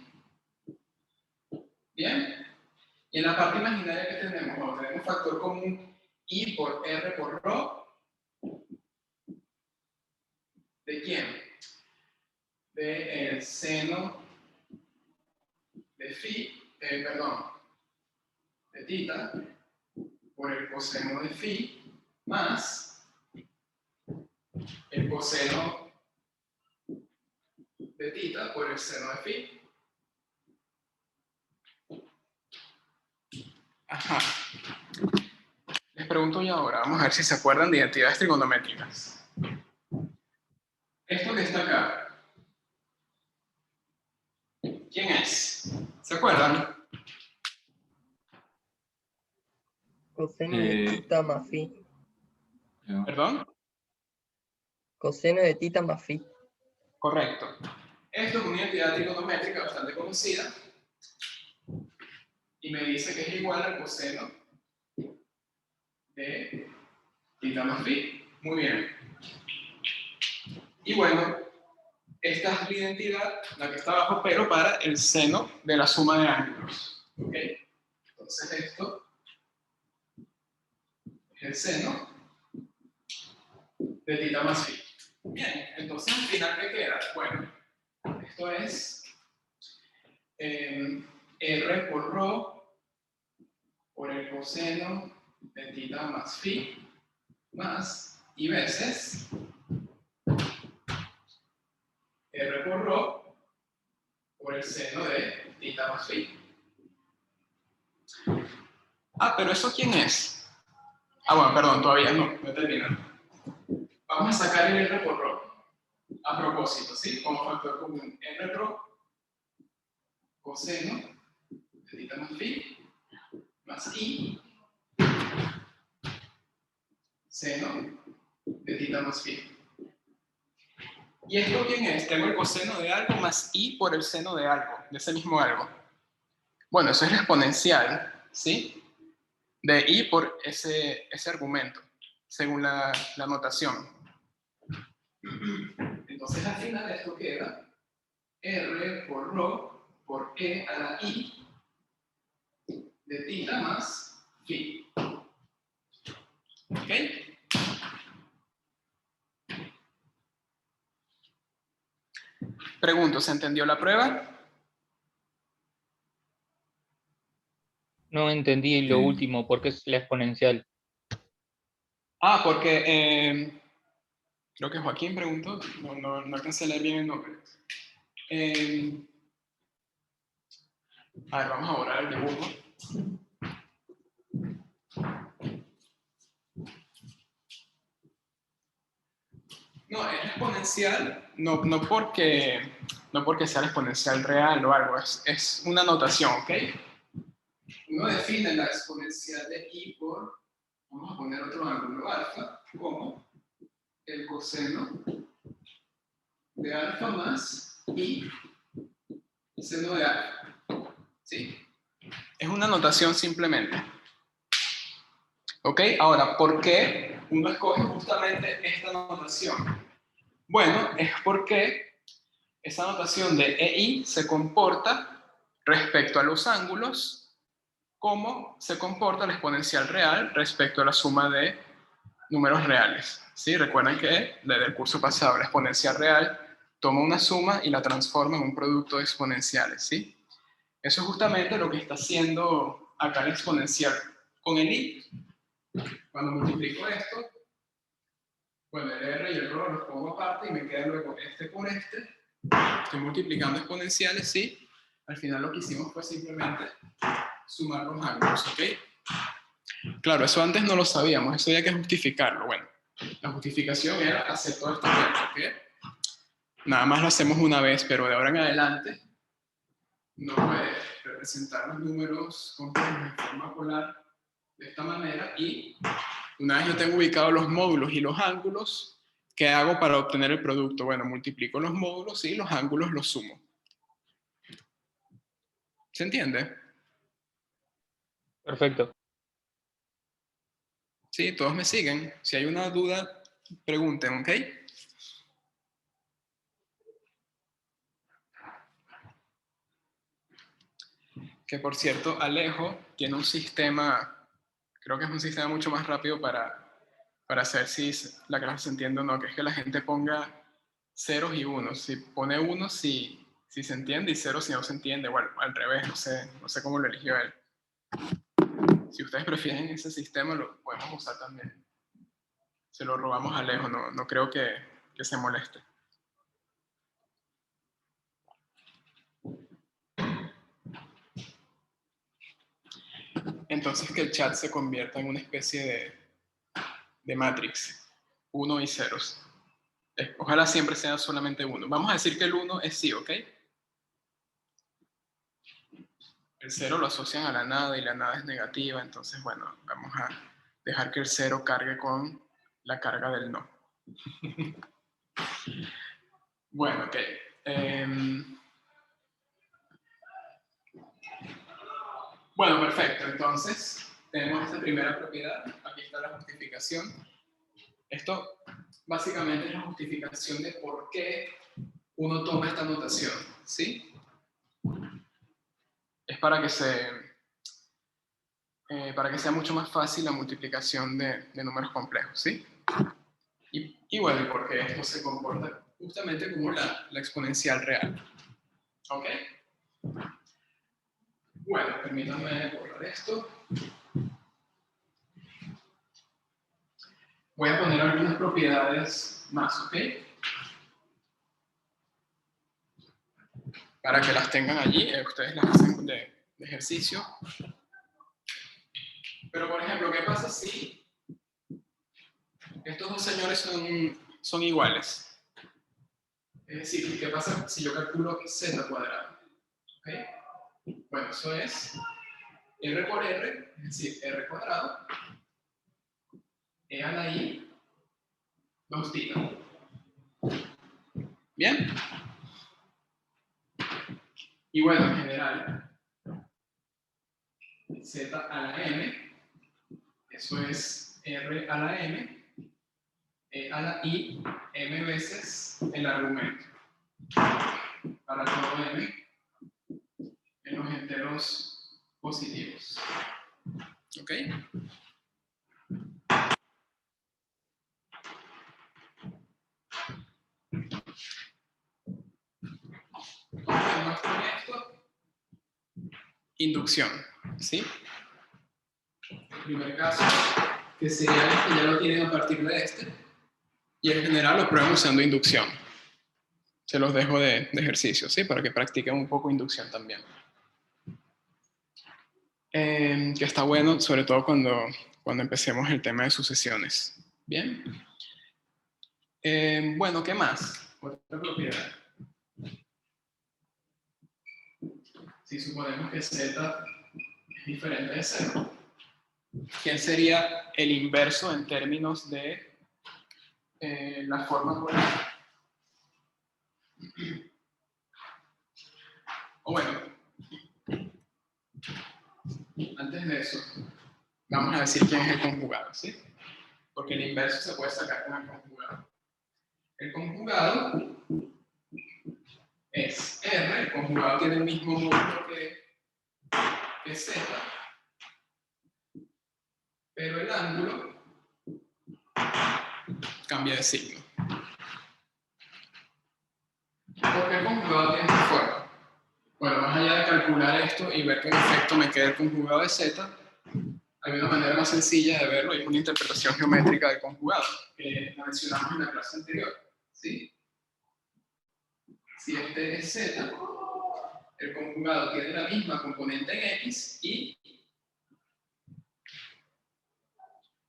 ¿Bien? Y en la parte imaginaria que tenemos, bueno, tenemos factor común I por R por ρ. ¿De quién? De el seno de phi, de tita, por el coseno de phi, más el coseno de tita por el seno de phi. Ajá. Les pregunto yo ahora, vamos a ver si se acuerdan de identidades trigonométricas. Esto que está acá, ¿quién es? ¿Se acuerdan? Coseno de tita más phi. ¿Perdón? Coseno de tita más phi. Correcto. Esto es una identidad trigonométrica bastante conocida y me dice que es igual al coseno de tita más phi. Muy bien. Y bueno, esta es la identidad, la que está abajo, pero para el seno de la suma de ángulos. ¿Ok? Entonces esto es el seno de tita más phi. Bien, entonces al final, ¿qué queda? Bueno, esto es R por ρ por el coseno de tita más phi más I veces R por ρ por el seno de tita más phi. Ah, pero ¿eso quién es? Ah, bueno, perdón, todavía no he terminado. Vamos a sacar el R por ρ. A propósito, ¿sí? Como factor común. R por coseno de θ más phi más i seno de θ más phi. ¿Y esto quién es? Tengo el coseno de algo más i por el seno de algo, de ese mismo algo. Bueno, eso es la exponencial, ¿sí? De i por ese argumento, según la notación. Entonces al final esto queda r por rho por e a la i de θ más phi. ¿Ok? Pregunto, ¿se entendió la prueba? No entendí lo último, ¿por qué es la exponencial? Ah, porque creo que Joaquín preguntó, no alcancé a leer bien el nombre. A ver, vamos a borrar el dibujo. No, es exponencial, no porque sea la exponencial real o algo, es una notación, ¿ok? Uno define la exponencial de i por, vamos a poner otro ángulo alfa, como el coseno de alfa más i seno de alfa. ¿Sí? Es una notación simplemente. ¿Ok? Ahora, ¿por qué uno escoge justamente esta notación? Bueno, es porque esa notación de EI se comporta respecto a los ángulos como se comporta la exponencial real respecto a la suma de números reales. ¿Sí? Recuerden que desde el curso pasado la exponencial real toma una suma y la transforma en un producto de exponenciales. ¿Sí? Eso es justamente lo que está haciendo acá la exponencial con el i. Cuando multiplico esto, bueno, el r y el rho los pongo aparte y me queda luego este por este. Estoy multiplicando exponenciales, ¿sí? Al final lo que hicimos fue simplemente sumar los ángulos, ¿ok? Claro, eso antes no lo sabíamos, eso había que justificarlo. Bueno, la justificación era hacer todo esto, ¿ok? Nada más lo hacemos una vez, pero de ahora en adelante no puede representar los números complejos en forma polar de esta manera y una vez yo tengo ubicados los módulos y los ángulos, ¿qué hago para obtener el producto? Bueno, multiplico los módulos y los ángulos los sumo. ¿Se entiende? Perfecto. Sí, todos me siguen. Si hay una duda, pregunten, ¿ok? Que por cierto, Alejo tiene un sistema, creo que es un sistema mucho más rápido para hacer si la clase se entiende o no, que es que la gente ponga ceros y unos. Si pone unos, si se entiende, y ceros si no se entiende, bueno, al revés, no sé cómo lo eligió él. Si ustedes prefieren ese sistema, lo podemos usar también. Se lo robamos a Alejo, no creo que se moleste. Entonces que el chat se convierta en una especie de matrix, 1 y ceros. Ojalá siempre sea solamente 1. Vamos a decir que el 1 es sí, ¿ok? El 0 lo asocian a la nada y la nada es negativa, entonces, bueno, vamos a dejar que el 0 cargue con la carga del no. Bueno, ok. Bueno, perfecto. Entonces, tenemos esta primera propiedad. Aquí está la justificación. Esto básicamente es la justificación de por qué uno toma esta notación, ¿sí? Es para que sea mucho más fácil la multiplicación de números complejos, ¿sí? Y bueno, porque esto se comporta justamente como la exponencial real. ¿Ok? Bueno, permítanme borrar esto. Voy a poner algunas propiedades más, ¿ok? Para que las tengan allí, ustedes las hacen de ejercicio. Pero, por ejemplo, ¿qué pasa si estos dos señores son iguales? Es decir, ¿qué pasa si yo calculo z cuadrado? ¿Okay? Bueno, eso es R por R, es decir, R cuadrado, E a la I, 2 θ. ¿Bien? Y bueno, en general, Z a la M, eso es R a la M, E a la I, M veces el argumento. Para todo M en los enteros positivos. ¿Ok? ¿Cómo demuestro esto? Inducción, ¿sí? El primer caso, que sería este, ya lo tienen a partir de este, y en general lo prueban usando inducción. Se los dejo de ejercicio, ¿sí? Para que practiquen un poco inducción también. Que está bueno, sobre todo cuando empecemos el tema de sucesiones. ¿Bien? Bueno, ¿qué más? Otra propiedad. Si suponemos que Z es diferente de 0, ¿quién sería el inverso en términos de la forma polar? O bueno, antes de eso, vamos a decir quién es el conjugado, ¿sí? Porque el inverso se puede sacar con el conjugado. El conjugado es R, el conjugado tiene el mismo módulo que Z, pero el ángulo cambia de signo. ¿Por qué el conjugado tiene esta forma? Bueno, más allá de calcular esto y ver que en efecto me queda el conjugado de Z, hay una manera más sencilla de verlo y es una interpretación geométrica del conjugado, que la mencionamos en la clase anterior, ¿sí? Si este es Z, el conjugado tiene la misma componente en X y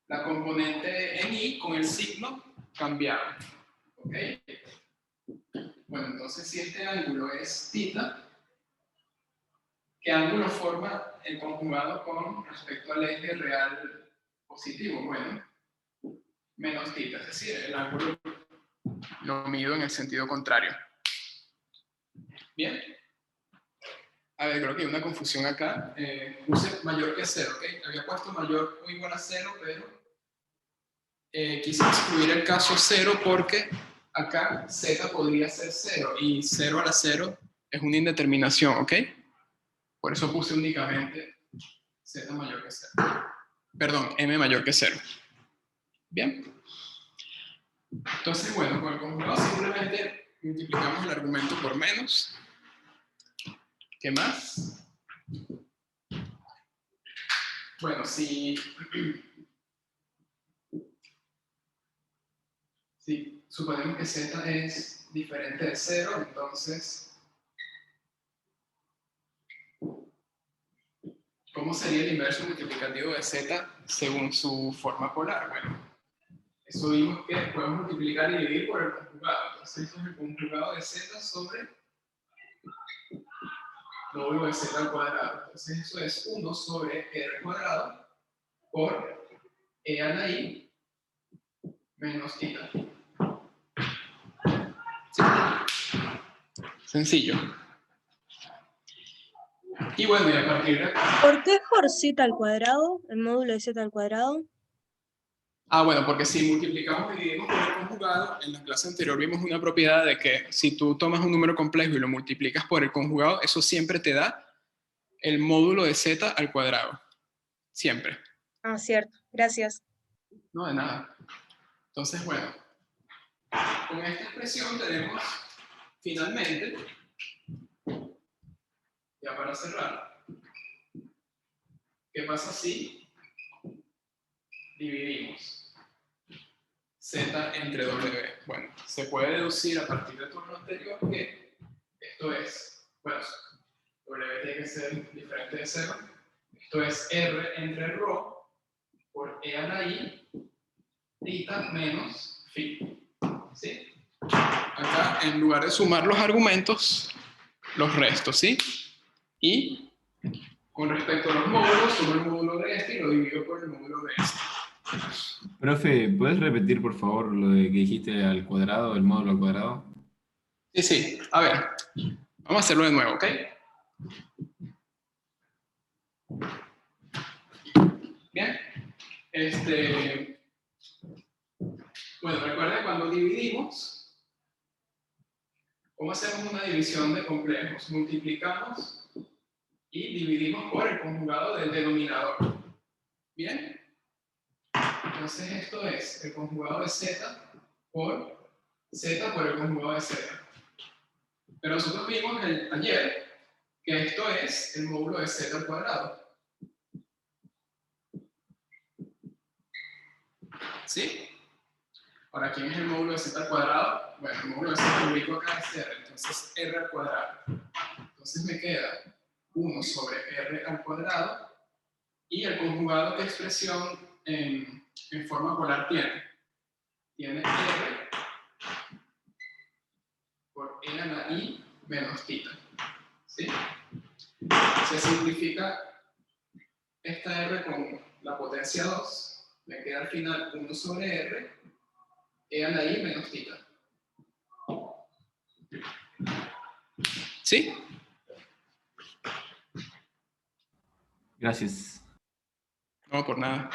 la componente en Y con el signo cambiado. ¿Ok? Bueno, entonces si este ángulo es θ, ¿qué ángulo forma el conjugado con respecto al eje real positivo? Bueno, menos θ, es decir, el ángulo lo mido en el sentido contrario. Bien. A ver, creo que hay una confusión acá. Puse mayor que 0, ¿ok? Había puesto mayor o igual a 0, pero quise excluir el caso 0 porque acá Z podría ser 0 y 0 a la 0 es una indeterminación, ¿ok? Por eso puse únicamente Z mayor que 0. Perdón, M mayor que 0. Bien. Entonces, bueno, con el conjugado simplemente multiplicamos el argumento por menos. ¿Qué más? Bueno, si suponemos que Z es diferente de 0, entonces, ¿cómo sería el inverso multiplicativo de Z según su forma polar? Bueno, eso vimos que podemos multiplicar y dividir por el conjugado. Entonces, eso es el conjugado de Z sobre módulo de Z al cuadrado. Entonces, eso es 1 sobre R cuadrado por E a la I menos θ. ¿Sí? Sencillo. Y bueno, y a partir de acá... ¿Por qué es por z al cuadrado, el módulo de z al cuadrado? Ah, bueno, porque si multiplicamos y dividimos por el conjugado, en la clase anterior vimos una propiedad de que si tú tomas un número complejo y lo multiplicas por el conjugado, eso siempre te da el módulo de z al cuadrado. Siempre. Ah, cierto. Gracias. No, de nada. Entonces, bueno, con esta expresión tenemos finalmente, ya para cerrar, ¿qué pasa si dividimos Z entre W? Bueno, se puede deducir a partir de todo lo anterior que esto es, bueno, W tiene que ser diferente de 0. Esto es R entre ρ por E a la I, θ menos phi. ¿Sí? Acá, en lugar de sumar los argumentos, los resto, ¿sí? Y Con respecto a los módulos, tomo el módulo de este y lo divido por el módulo de este. Profe, ¿puedes repetir por favor lo de que dijiste al cuadrado, el módulo al cuadrado? Sí, sí. A ver, vamos a hacerlo de nuevo, ¿ok? Bien. Bueno, recuerden cuando dividimos, ¿cómo hacemos una división de complejos? Multiplicamos y dividimos por el conjugado del denominador. ¿Bien? Entonces esto es el conjugado de z por el conjugado de z. Pero nosotros vimos ayer que esto es el módulo de z al cuadrado. ¿Sí? Ahora, ¿quién es el módulo de z al cuadrado? Bueno, el módulo de z lo ubico acá es r, entonces r al cuadrado. Entonces me queda 1 sobre r al cuadrado y el conjugado de expresión en forma polar tiene r por e a la i menos θ. ¿Sí? Se simplifica esta r con la potencia 2, me queda al final 1 sobre r, e a la i menos θ. ¿Sí? Gracias. No, por nada.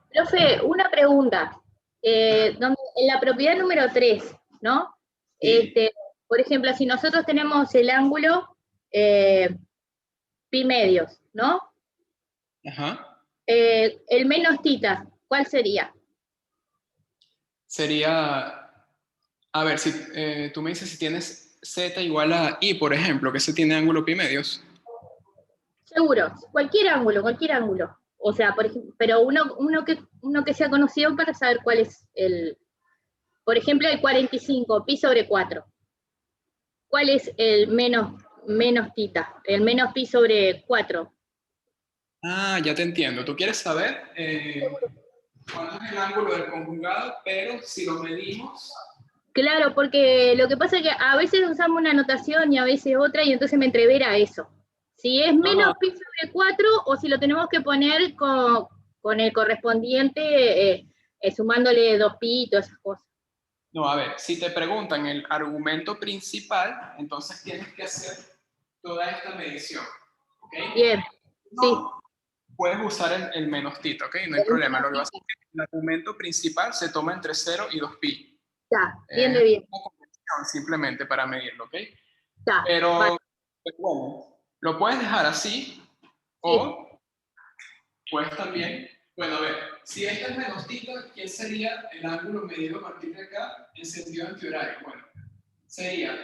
Profe, una pregunta. Donde, en la propiedad número 3, ¿no? Sí. Por ejemplo, si nosotros tenemos el ángulo pi medios, ¿no? Ajá. El menos θ, ¿cuál sería? Sería, a ver, si tú me dices si tienes z igual a i, por ejemplo, que se tiene ángulo pi medios. Seguro, cualquier ángulo, cualquier ángulo. O sea, por ejemplo, pero uno que sea conocido para saber cuál es el... Por ejemplo, el 45, pi sobre 4. ¿Cuál es el menos θ? El menos pi sobre 4. Ah, ya te entiendo. Tú quieres saber cuánto es el ángulo del conjugado, pero si lo medimos... Claro, porque lo que pasa es que a veces usamos una notación y a veces otra, y entonces me entrevera eso. Si es menos pi sobre 4 o si lo tenemos que poner con el correspondiente, sumándole 2pi y todas esas cosas. No, a ver, si te preguntan el argumento principal, entonces tienes que hacer toda esta medición. ¿Ok? Bien, sí. Puedes usar el menos θ, ¿ok? No hay problema. Lo que pasa es que el argumento principal se toma entre 0 y 2pi. Ya, bien de bien. Una convención simplemente para medirlo, ¿ok? Ya, Pero, vale. bueno, lo puedes dejar así o puedes también, bueno, a ver, si esta es menos θ, ¿qué sería el ángulo medido a partir de acá en sentido antihorario? Bueno, sería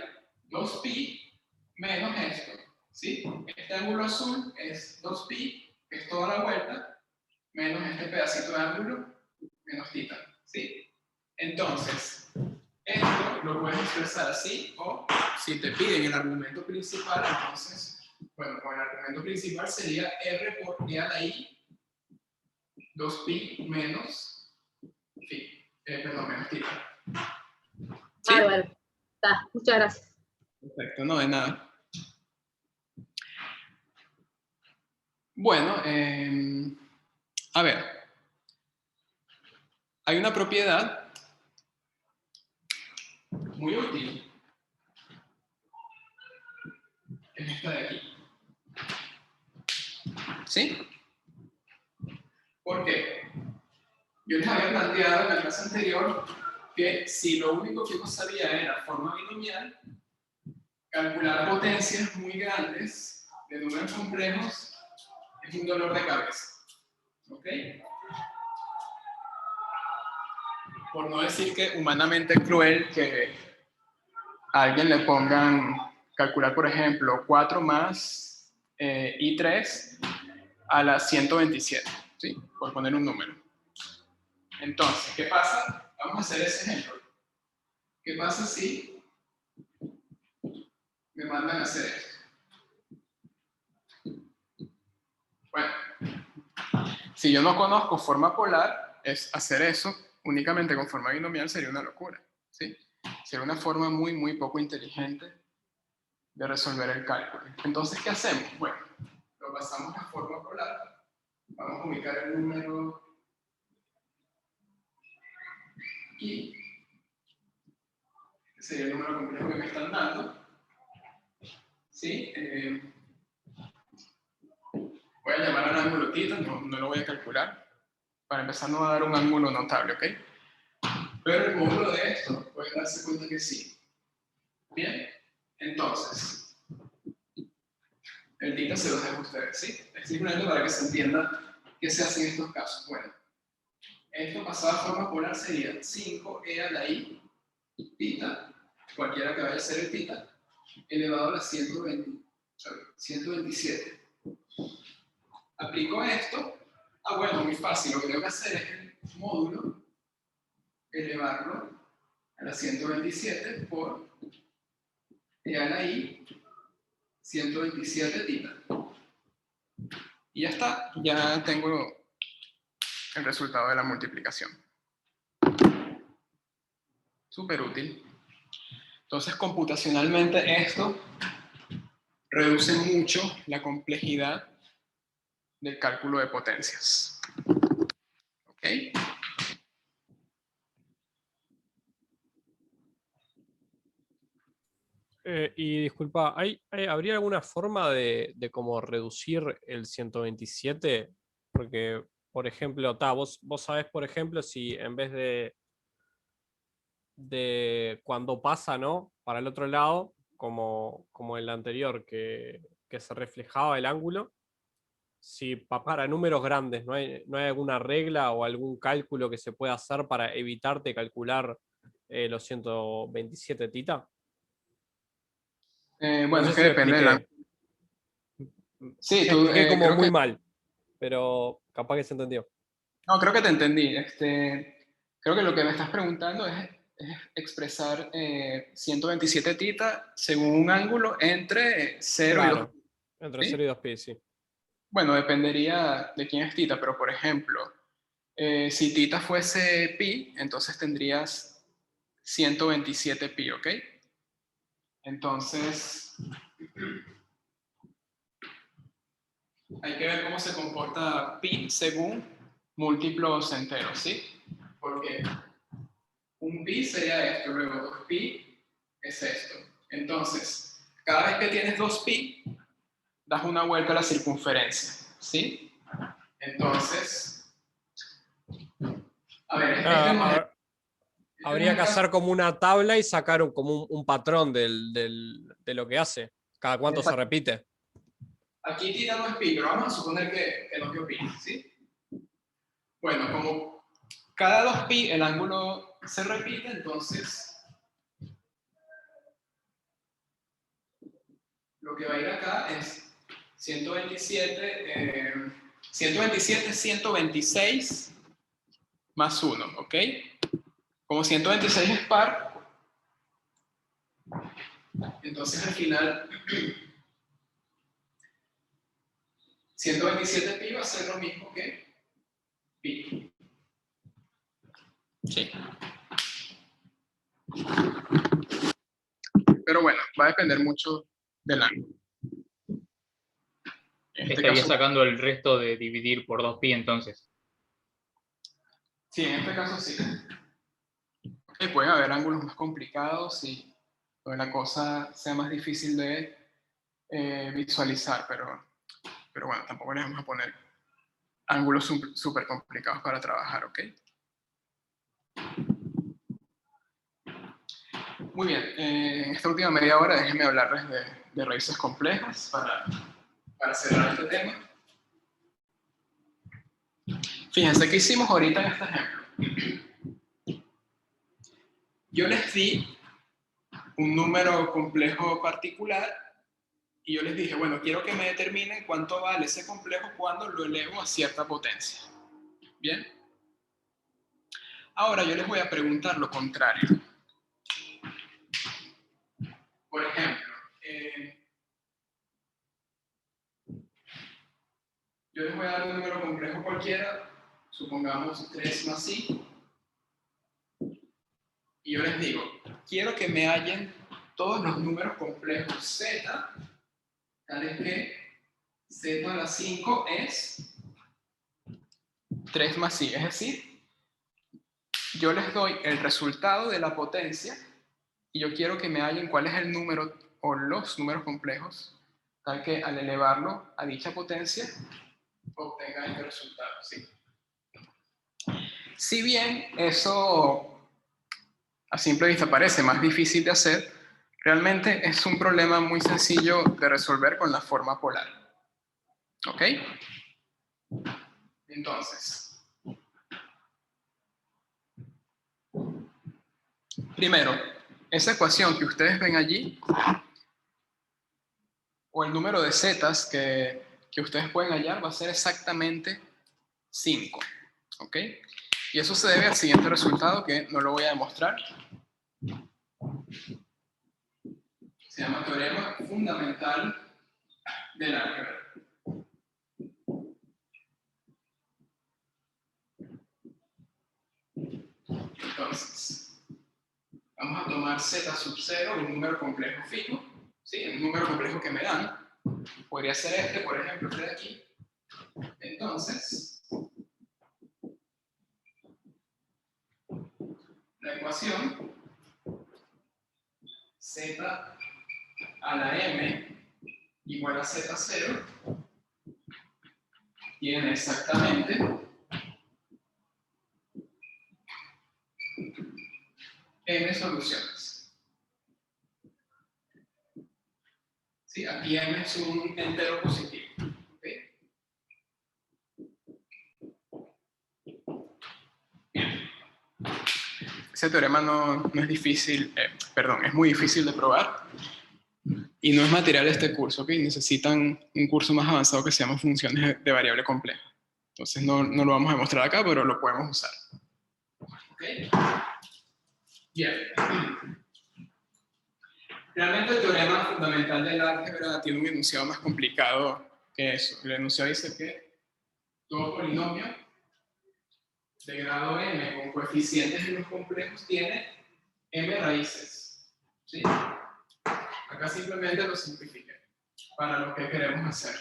2pi menos esto, ¿sí? Este ángulo azul es 2pi, que es toda la vuelta, menos este pedacito de ángulo, menos θ, ¿sí? Entonces, esto lo puedes expresar así, o si te piden el argumento principal, entonces, bueno, con el argumento principal sería r por e a la i 2pi menos phi, menos θ. ¿Sí? Bárbaro. Está, muchas gracias. Perfecto, no de nada. Bueno, a ver, hay una propiedad muy útil, es esta de aquí. ¿Sí? ¿Por qué? Yo les había planteado en la clase anterior que si lo único que uno sabía era forma binomial, calcular potencias muy grandes de números complejos es un dolor de cabeza. ¿Ok? Por no decir que humanamente cruel que a alguien le pongan calcular, por ejemplo, 4 más i3 a la 127, ¿sí? Por poner un número. Entonces, ¿qué pasa? Vamos a hacer ese ejemplo. ¿Qué pasa si me mandan a hacer esto? Bueno, si yo no conozco forma polar, hacer eso únicamente con forma binomial sería una locura, ¿sí? Sería una forma muy, muy poco inteligente de resolver el cálculo. Entonces, ¿qué hacemos? Bueno, lo lo pasamos a forma polar, vamos a ubicar el número aquí, que sería el número complejo que me están dando. ¿Sí? Voy a llamar al ángulo θ, no lo voy a calcular. Para empezar nos va a dar un ángulo notable, ¿ok? Pero el módulo de esto, pueden darse cuenta que sí. Bien, entonces, el θ se los dejo a ustedes, ¿sí? Es simplemente para que se entienda qué se hace en estos casos. Bueno, esto pasado a forma polar sería 5e a la i θ, cualquiera que vaya a ser el θ, elevado a la 127. Aplico esto. Bueno, muy fácil. Lo que tengo que hacer es el módulo, elevarlo a la 127 por e a la i 127 θ. Y ya está. Ya tengo el resultado de la multiplicación. Súper útil. Entonces, computacionalmente esto reduce mucho la complejidad del cálculo de potencias. ¿Ok? Y disculpa, ¿habría alguna forma de cómo reducir el 127? Porque, por ejemplo, vos sabés, por ejemplo, si en vez de cuando pasa, ¿no? Para el otro lado, como el anterior, que se reflejaba el ángulo, si para números grandes no hay alguna regla o algún cálculo que se pueda hacer para evitarte calcular los 127 θ. Bueno, No sé es que si me depende del ángulo. Sí, tú, expliqué como creo muy que, mal, pero capaz que se entendió. no, creo que te entendí. Creo que lo que me estás preguntando es expresar 127 θ según un ángulo entre 0 y 2. Claro, entre ¿Sí? 0 y 2π, sí. Bueno, dependería de quién es θ, pero por ejemplo, si θ fuese pi, entonces tendrías 127 pi, ¿ok? Entonces, hay que ver cómo se comporta pi según múltiplos enteros, ¿sí? Porque un pi sería esto, luego 2pi es esto. Entonces, cada vez que tienes 2pi, das una vuelta a la circunferencia, ¿sí? Entonces, a ver, Habría que hacer como una tabla y sacar como un patrón de lo que hace. ¿Cada cuánto se repite? Aquí θ no es pi, pero vamos a suponer que no dio pi, ¿sí? Bueno, como cada 2pi el ángulo se repite, entonces lo que va a ir acá es 126 más 1, ¿ok? Como 126 es par, entonces al final 127 pi va a ser lo mismo que pi. Sí. Pero bueno, va a depender mucho del ángulo. Estaría sacando el resto de dividir por 2pi entonces. Sí, en este caso sí. Okay, pueden haber ángulos más complicados y la cosa sea más difícil de visualizar, pero bueno, tampoco les vamos a poner ángulos súper complicados para trabajar, ¿ok? Muy bien, en esta última media hora déjenme hablarles de raíces complejas para cerrar este tema. Fíjense qué hicimos ahorita en este ejemplo. Yo les di un número complejo particular y yo les dije, bueno, quiero que me determinen cuánto vale ese complejo cuando lo elevo a cierta potencia. ¿Bien? Ahora yo les voy a preguntar lo contrario. Por ejemplo, yo les voy a dar un número complejo cualquiera, supongamos 3 más i, y yo les digo, quiero que me hallen todos los números complejos z, tales que Z a la 5 es 3 más I. Es decir, yo les doy el resultado de la potencia y yo quiero que me hallen cuál es el número o los números complejos, tal que al elevarlo a dicha potencia obtenga este resultado. ¿Sí? Si bien eso a simple vista parece más difícil de hacer, realmente es un problema muy sencillo de resolver con la forma polar. ¿Ok? Entonces, primero, esa ecuación que ustedes ven allí, o el número de zetas que ustedes pueden hallar, va a ser exactamente 5. ¿Ok? Y eso se debe al siguiente resultado que no lo voy a demostrar. Se llama teorema fundamental del álgebra. Entonces, vamos a tomar z sub 0, un número complejo fijo, ¿sí? Un número complejo que me dan. Podría ser este, por ejemplo, este de aquí. Entonces, la ecuación z a la m igual a z0 tiene exactamente m soluciones. ¿Sí? Aquí m es un entero positivo. ¿Okay? Bien. Ese teorema no es difícil, es muy difícil de probar y no es material de este curso, ¿ok? Necesitan un curso más avanzado que se llama funciones de variable compleja. Entonces no lo vamos a demostrar acá, pero lo podemos usar. ¿Ok? Bien. Realmente el teorema fundamental del álgebra tiene un enunciado más complicado que eso. El enunciado dice que todo polinomio de grado m con coeficientes en los complejos tiene m raíces. ¿Sí? Acá simplemente lo simplifiqué para lo que queremos hacer.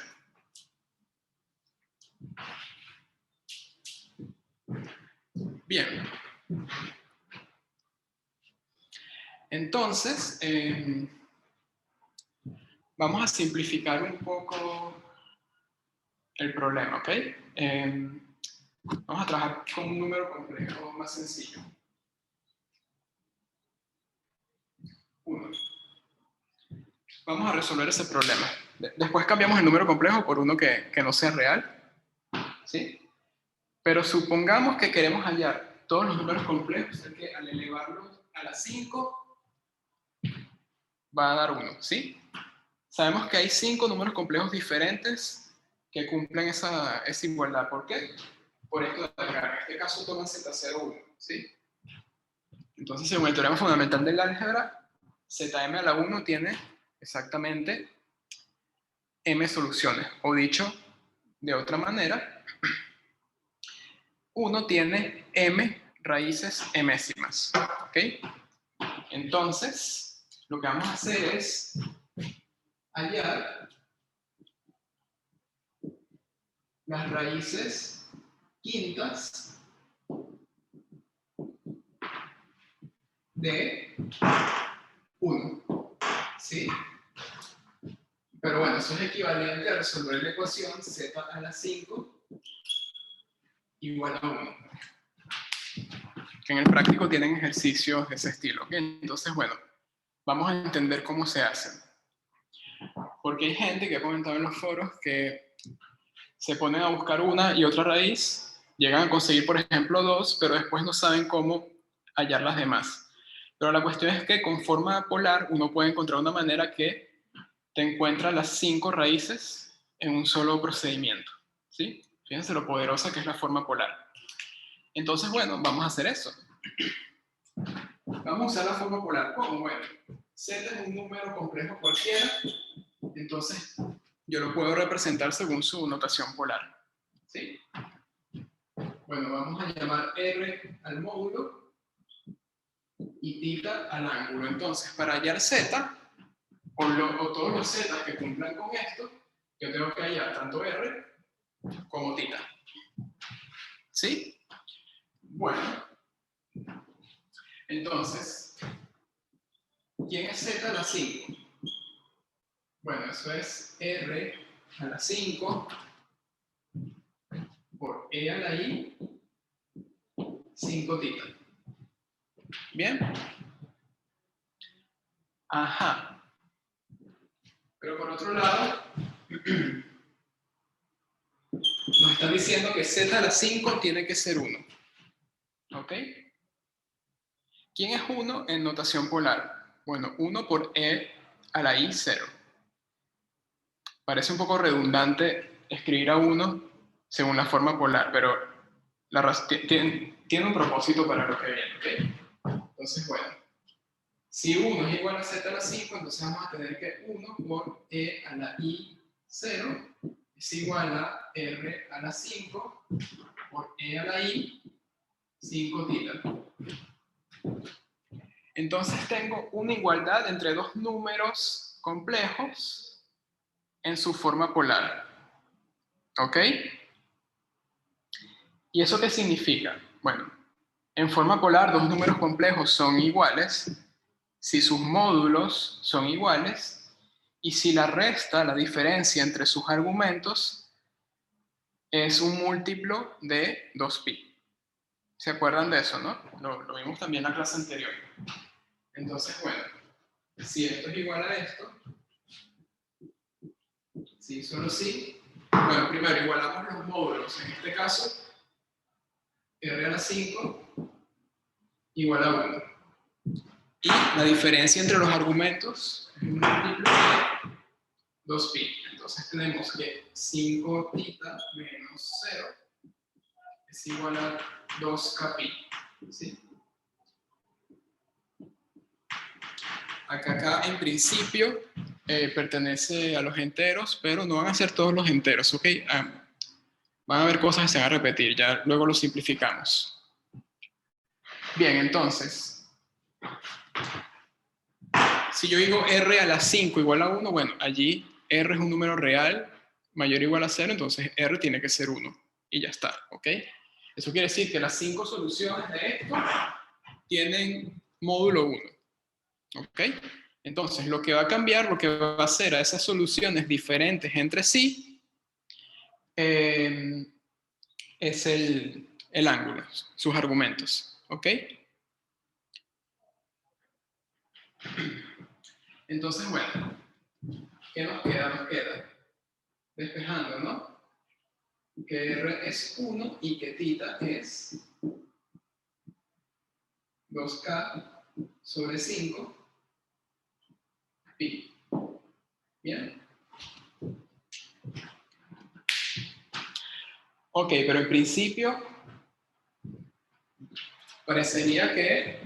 Bien. Entonces, vamos a simplificar un poco el problema, ¿ok? Vamos a trabajar con un número complejo más sencillo. 1. Vamos a resolver ese problema. Después cambiamos el número complejo por uno que no sea real, ¿sí? Pero supongamos que queremos hallar todos los números complejos, es que al elevarlos a la 5 va a dar 1, ¿sí? Sabemos que hay 5 números complejos diferentes que cumplen esa igualdad. ¿Por qué? Por esto de acá. En este caso toman Z01, ¿sí? Entonces, según el teorema fundamental del álgebra, Zm a la 1 tiene exactamente m soluciones. O dicho de otra manera, 1 tiene m raíces emésimas, ¿ok? Entonces, lo que vamos a hacer es hallar las raíces quintas de 1, ¿sí? Pero bueno, eso es equivalente a resolver la ecuación z a la 5 igual a 1. Que en el práctico tienen ejercicios de ese estilo, ¿ok? Entonces, bueno, vamos a entender cómo se hacen. Porque hay gente que ha comentado en los foros que se ponen a buscar una y otra raíz, llegan a conseguir, por ejemplo, 2, pero después no saben cómo hallar las demás. Pero la cuestión es que con forma polar uno puede encontrar una manera que te encuentra las 5 raíces en un solo procedimiento, ¿sí? Fíjense lo poderosa que es la forma polar. Entonces, bueno, vamos a hacer eso. Vamos a usar la forma polar. ¿Cómo? Bueno, z es un número complejo cualquiera, entonces yo lo puedo representar según su notación polar, ¿sí? Bueno, vamos a llamar r al módulo y θ al ángulo. Entonces, para hallar z, o todos los z que cumplan con esto, yo tengo que hallar tanto R como θ. ¿Sí? Bueno, entonces, ¿quién es z a la 5? Bueno, eso es R a la 5 por E a la I 5θ. ¿Bien? Ajá. Pero por otro lado, nos están diciendo que z a la 5 tiene que ser 1. ¿Ok? ¿Quién es 1 en notación polar? Bueno, 1 por E a la I 0. Parece un poco redundante escribir a 1 según la forma polar, pero tiene un propósito para lo que viene, ¿ok? Entonces, bueno, si 1 es igual a z a la 5, entonces vamos a tener que 1 por E a la I 0 es igual a R a la 5 por E a la I 5θ. Entonces tengo una igualdad entre dos números complejos en su forma polar. ¿Ok? ¿Y eso qué significa? Bueno, en forma polar dos números complejos son iguales si sus módulos son iguales y si la resta, la diferencia entre sus argumentos, es un múltiplo de 2pi. ¿Se acuerdan de eso, no? Lo vimos también en la clase anterior. Entonces, bueno, si esto es igual a esto, si solo sí, bueno, primero igualamos los módulos. En este caso, R a la 5 igual a 1. Y la diferencia entre los argumentos es un múltiplo de 2pi. Entonces tenemos que 5θ menos 0 es igual a 2kpi. ¿Sí? Acá en principio pertenece a los enteros, pero no van a ser todos los enteros, ¿ok? Van a haber cosas que se van a repetir, ya luego lo simplificamos. Bien, entonces, si yo digo R a la 5 igual a 1, bueno, allí R es un número real mayor o igual a 0, entonces R tiene que ser 1. Y ya está, ¿ok? Eso quiere decir que las 5 soluciones de esto tienen módulo 1. ¿Ok? Entonces, lo que va a cambiar, lo que va a hacer a esas soluciones diferentes entre sí, es el ángulo, sus argumentos. ¿Ok? Entonces, bueno, ¿qué nos queda? Nos queda despejando, ¿no? Que R es 1 y que θ es 2k sobre 5 pi. ¿Bien? Ok, pero en principio parecería que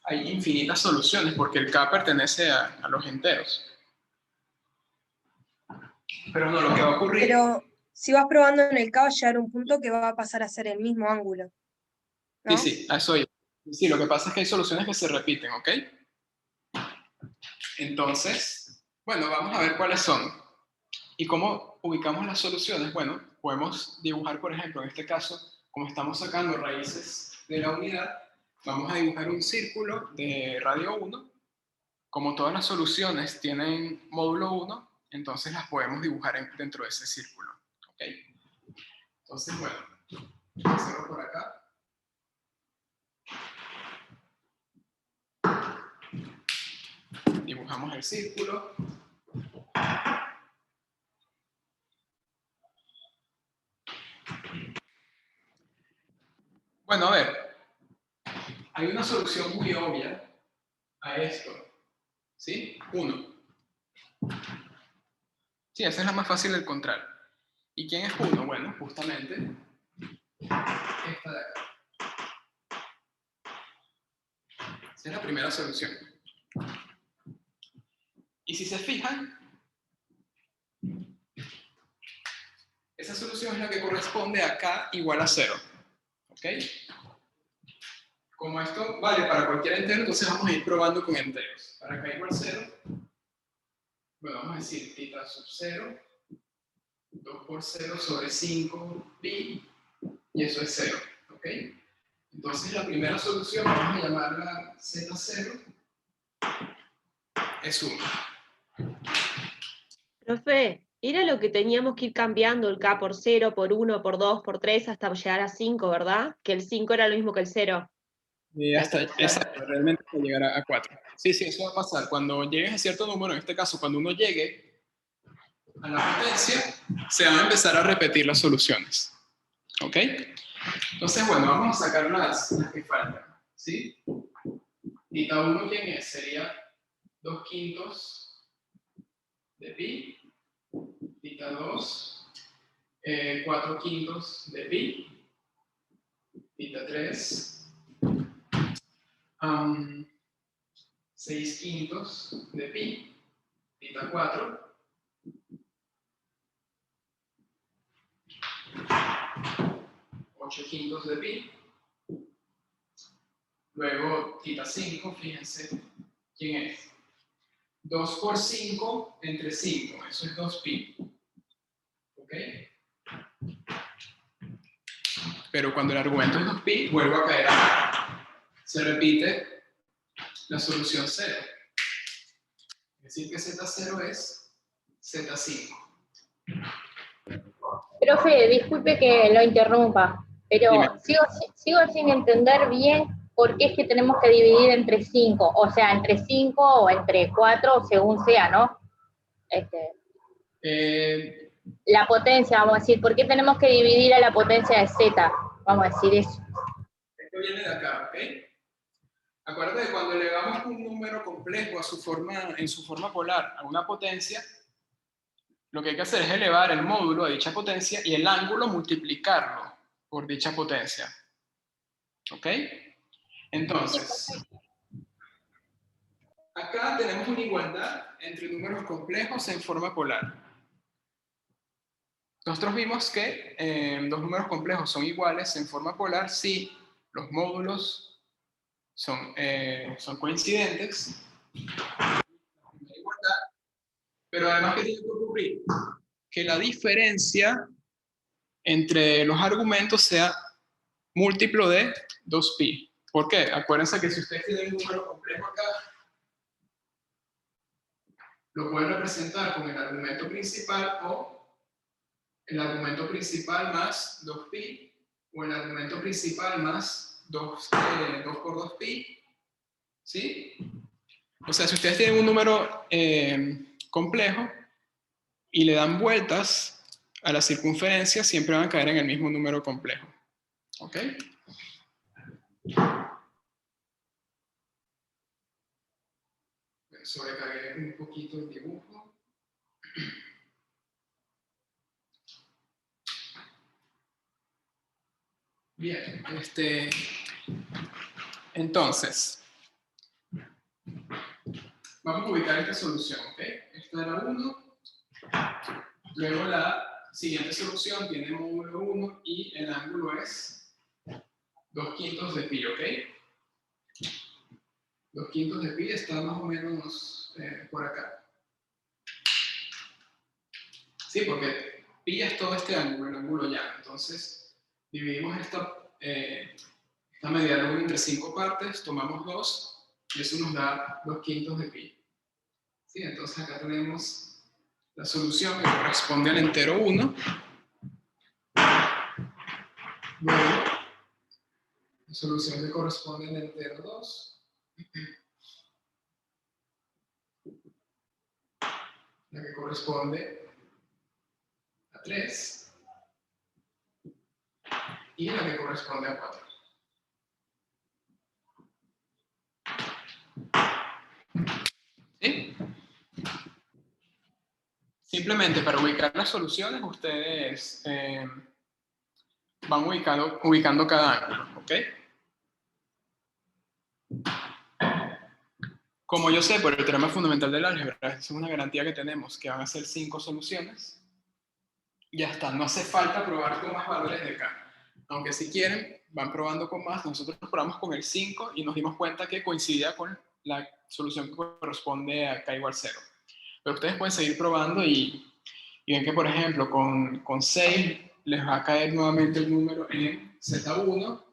hay infinitas soluciones porque el k pertenece a los enteros. Pero no, lo que va a ocurrir... Pero si vas probando en el K va a llegar un punto que va a pasar a ser el mismo ángulo, ¿no? Sí, a eso iba. Sí, lo que pasa es que hay soluciones que se repiten, ¿ok? Entonces, bueno, vamos a ver cuáles son. ¿Y cómo ubicamos las soluciones? Bueno, podemos dibujar, por ejemplo, en este caso, como estamos sacando raíces de la unidad, vamos a dibujar un círculo de radio 1. Como todas las soluciones tienen módulo 1, entonces las podemos dibujar dentro de ese círculo. ¿Ok? Entonces, bueno, empecemos por acá. Dibujamos el círculo. Bueno, a ver, hay una solución muy obvia a esto, ¿sí? 1. Sí, esa es la más fácil de encontrar. ¿Y quién es 1? Bueno, justamente esta de acá. Esa es la primera solución. Y si se fijan, esa solución es la que corresponde a k igual a 0. ¿Ok? Como esto vale para cualquier entero, entonces vamos a ir probando con enteros. Para k igual 0, bueno, vamos a decir θ sub 0 2 por 0 sobre 5 pi, y eso es 0, ¿ok? Entonces la primera solución, vamos a llamarla Z0, es 1. Profe, ¿era lo que teníamos que ir cambiando el K por 0, por 1, por 2, por 3, hasta llegar a 5, ¿verdad? Que el 5 era lo mismo que el 0. Exacto, realmente hasta llegar a 4. Sí, eso va a pasar. Cuando llegues a cierto número, en este caso, cuando uno llegue a la potencia, se van a empezar a repetir las soluciones. ¿Ok? Entonces, bueno, vamos a sacar las que faltan. ¿Sí? Tita 1, ¿quién es? Sería 2/5 de pi. Tita 2, 4/5 de pi. Tita 3, 6/5 de pi. Tita 4. 8/5 de pi. Luego tita 5, fíjense, ¿quién es? 2 por 5 entre 5, eso es 2pi. ¿Ok? Pero cuando el argumento es 2pi, vuelvo a caer acá. Se repite la solución 0. Es decir, que Z0 es Z5. Profe, disculpe que lo interrumpa, pero sigo sin entender bien por qué es que tenemos que dividir entre 5, o sea, entre 5 o entre 4, según sea, ¿no? La potencia, vamos a decir, ¿por qué tenemos que dividir a la potencia de Z? Vamos a decir eso. Esto viene de acá, ¿ok? Acuérdate que cuando elevamos un número complejo a en su forma polar a una potencia, lo que hay que hacer es elevar el módulo a dicha potencia y el ángulo multiplicarlo por dicha potencia. ¿Ok? Entonces, acá tenemos una igualdad entre números complejos en forma polar. Nosotros vimos que los números complejos son iguales en forma polar si los módulos son coincidentes. Pero además, ¿qué tiene que ocurrir? Que la diferencia entre los argumentos sea múltiplo de 2pi. ¿Por qué? Acuérdense que si ustedes tienen un número complejo acá, lo pueden representar con el argumento principal o el argumento principal más 2pi o el argumento principal más 2 por 2pi. ¿Sí? O sea, si ustedes tienen un número complejo y le dan vueltas a la circunferencia, siempre van a caer en el mismo número complejo. ¿Ok? Sobrecargué un poquito el dibujo. Bien, entonces, vamos a ubicar esta solución, ¿ok? Esta era 1, luego la siguiente solución tiene módulo 1 y el ángulo es 2/5 de pi, ¿ok? 2/5 de pi está más o menos por acá. Sí, porque pi es todo este ángulo, el ángulo llano. Entonces, dividimos esta medida de 1 entre 5 partes, tomamos 2, y eso nos da 2/5 de pi. ¿Sí? Entonces acá tenemos la solución que corresponde al entero 1. Luego, la solución que corresponde al entero 2. La que corresponde a 3. Y la que corresponde a 4. ¿Sí? Simplemente para ubicar las soluciones, ustedes van ubicando cada ángulo, ¿ok? Como yo sé por el teorema fundamental del álgebra, es una garantía que tenemos, que van a ser 5 soluciones. Ya está, no hace falta probar con más valores de K. Aunque si quieren, van probando con más. Nosotros probamos con el 5 y nos dimos cuenta que coincidía con la solución que corresponde a K igual 0. Pero ustedes pueden seguir probando y Y ven que, por ejemplo, con 6 les va a caer nuevamente el número en Z1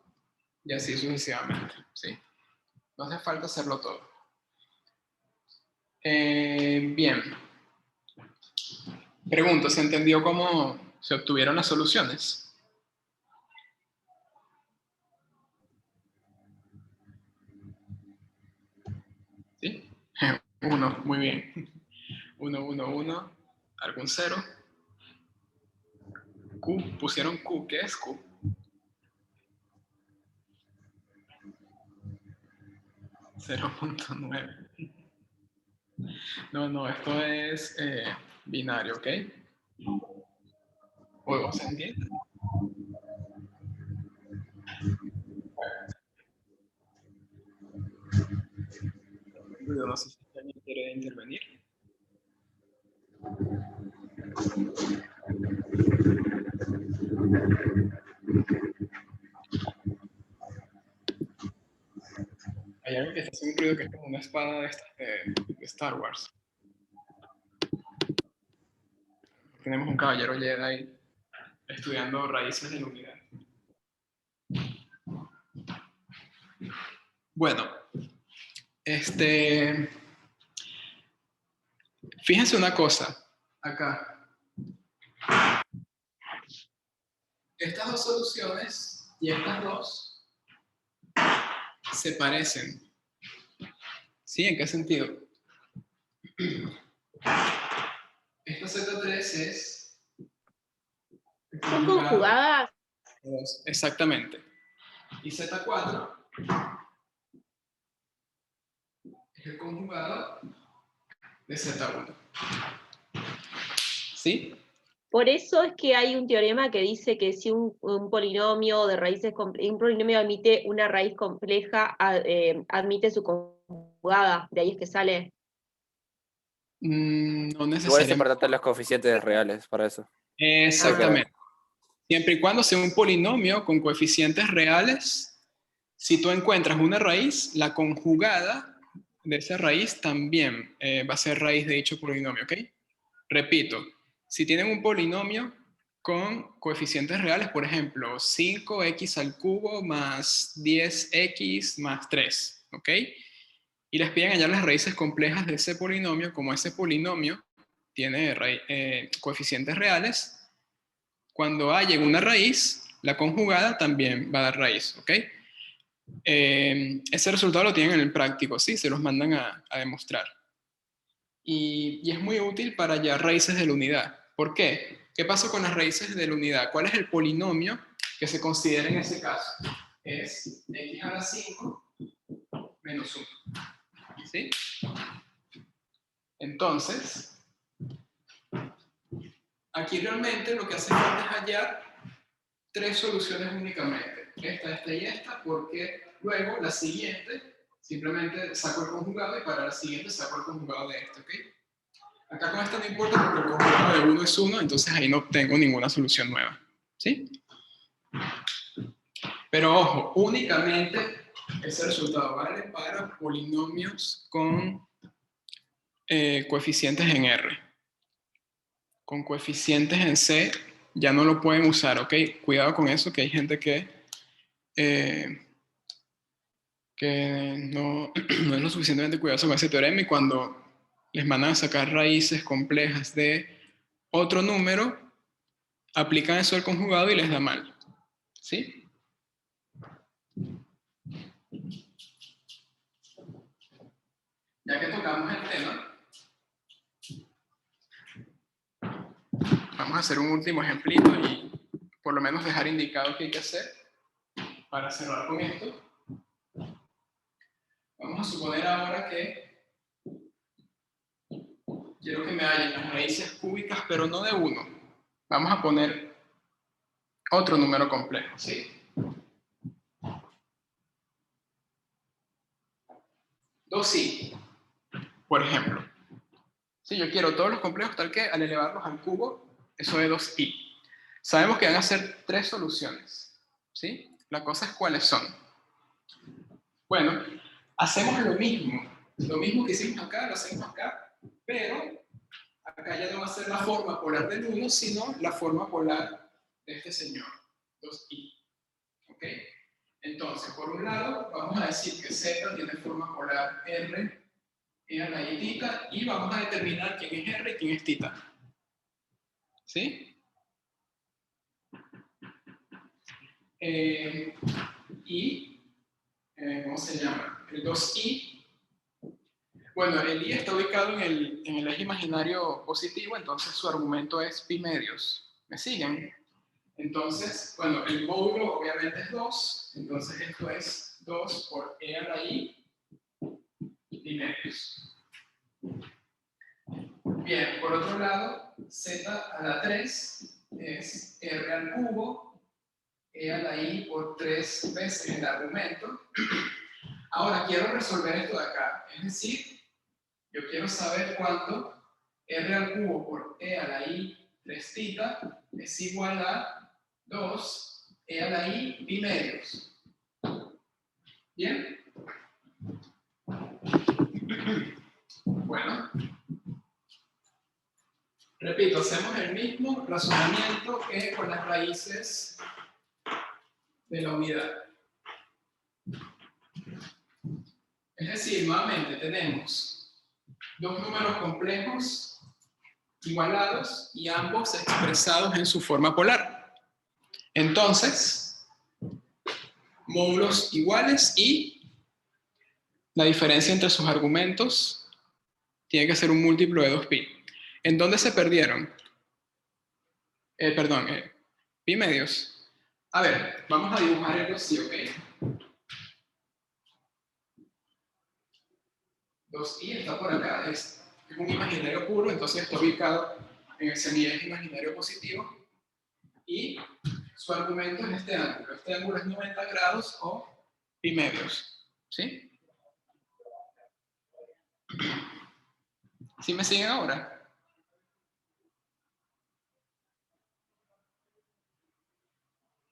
y así sucesivamente, ¿sí? No hace falta hacerlo todo. Bien. Pregunto, ¿se entendió cómo se obtuvieron las soluciones? ¿Sí? 1, muy bien. 1, 1, 1, algún 0. Q, pusieron Q, ¿qué es Q? .9. No, esto es binario, ¿ok? ¿O se entiende? No sé si alguien quiere intervenir. Hay algo que está haciendo un ruido que es como una espada de Star Wars. Tenemos un caballero Jedi estudiando raíces de la unidad. Bueno, fíjense una cosa, acá. Estas dos soluciones y estas dos se parecen. ¿Sí? ¿En qué sentido? Esta Z3 es... ¿Son conjugadas? Exactamente. Y Z4 es el conjugado de Z1. ¿Sí? Por eso es que hay un teorema que dice que si un polinomio de raíces un polinomio admite una raíz compleja, admite su conjugada. De ahí es que sale. No Igual es necesariamente. importante los coeficientes reales para eso. Exactamente. Siempre y cuando sea un polinomio con coeficientes reales, si tú encuentras una raíz, la conjugada de esa raíz también va a ser raíz de dicho polinomio, ¿ok? Repito, si tienen un polinomio con coeficientes reales, por ejemplo, 5x al cubo más 10x más 3, ¿ok? Y les piden hallar las raíces complejas de ese polinomio, como ese polinomio tiene coeficientes reales, cuando haya una raíz, la conjugada también va a dar raíz, ¿ok? Ese resultado lo tienen en el práctico, ¿sí? Se los mandan a demostrar. Y es muy útil para hallar raíces de la unidad. ¿Por qué? ¿Qué pasa con las raíces de la unidad? ¿Cuál es el polinomio que se considera en ese caso? Es x a la 5 menos 1. ¿Sí? Entonces, aquí realmente lo que hace falta es hallar 3 soluciones únicamente. Esta y esta, porque luego la siguiente simplemente saco el conjugado y para la siguiente saco el conjugado de este, ¿ok? Acá con esta no importa porque el conjugado de 1 es 1, entonces ahí no tengo ninguna solución nueva, ¿sí? Pero ojo, únicamente ese resultado vale para polinomios con coeficientes en R. Con coeficientes en C ya no lo pueden usar, ¿ok? Cuidado con eso, que hay gente que no es lo suficientemente cuidadoso con ese teorema y cuando les mandan a sacar raíces complejas de otro número, aplican eso al conjugado y les da mal. ¿Sí? Ya que tocamos el tema, vamos a hacer un último ejemplito y por lo menos dejar indicado qué hay que hacer para cerrar con esto. Vamos a suponer ahora que quiero que me hallen las raíces cúbicas, pero no de 1. Vamos a poner otro número complejo, ¿sí? 2i, por ejemplo. Si yo quiero todos los complejos tal que al elevarlos al cubo, eso es 2i. Sabemos que van a ser 3 soluciones, ¿sí? La cosa es cuáles son. Bueno, hacemos lo mismo que hicimos acá, lo hacemos acá, pero acá ya no va a ser la forma polar del 1, sino la forma polar de este señor, 2i. ¿Ok? Entonces, por un lado, vamos a decir que z tiene forma polar r, e a la i θ, y vamos a determinar quién es r y quién es θ. ¿Sí? ¿Cómo se llama? El 2i. Bueno, el i está ubicado en el eje imaginario positivo, entonces su argumento es pi medios. ¿Me siguen? Entonces, bueno, el módulo obviamente es 2, entonces esto es 2 por e a la i pi medios. Bien, por otro lado, z a la 3 es r al cubo, e a la i por 3 veces el argumento. Ahora quiero resolver esto de acá, es decir, yo quiero saber cuándo r al cubo por e a la i 3θ es igual a 2 e a la i pi medios. ¿Bien? Bueno. Repito, hacemos el mismo razonamiento que con las raíces de la unidad. Es decir, nuevamente tenemos dos números complejos igualados y ambos expresados en su forma polar. Entonces, módulos iguales y la diferencia entre sus argumentos tiene que ser un múltiplo de 2pi. ¿En dónde se perdieron? Pi medios. A ver, vamos a dibujar algo así, ¿ok? 2i está por acá, es un imaginario puro, entonces está ubicado en el semieje imaginario positivo y su argumento es este ángulo. Este ángulo es 90 grados o pi medios. ¿Sí? ¿Sí me siguen ahora?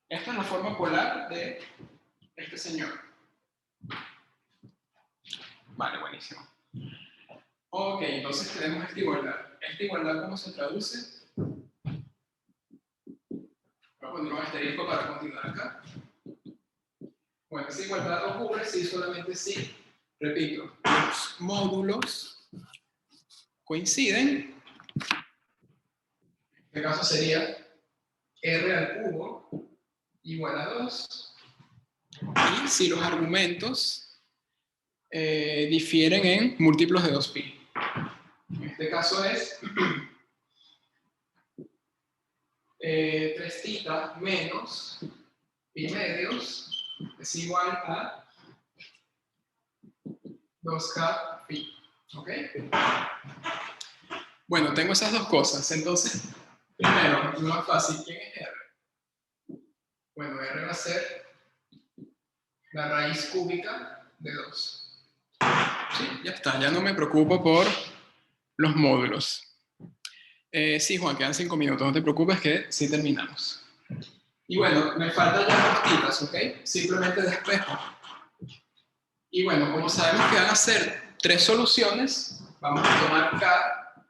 Esta es la forma polar de este señor. Vale, buenísimo. Ok, entonces tenemos esta igualdad. ¿Esta igualdad cómo se traduce? Voy a poner un asterisco para continuar acá. Bueno, esa igualdad ocurre si solamente si, repito, los módulos coinciden. En este caso sería r al cubo igual a 2. Y si los argumentos difieren en múltiplos de 2pi. En este caso es 3θ menos pi medios es igual a 2k pi. ¿Ok? Bueno, tengo esas dos cosas. Entonces, primero, lo más fácil, ¿quién es r? Bueno, r va a ser la raíz cúbica de 2. Sí, ya está, ya no me preocupo por los módulos. Sí, Juan, quedan 5 minutos, no te preocupes que sí terminamos. Y bueno, me faltan ya 2 titas, ¿ok? Simplemente despejo. Y bueno, como sabemos que van a ser 3 soluciones, vamos a tomar k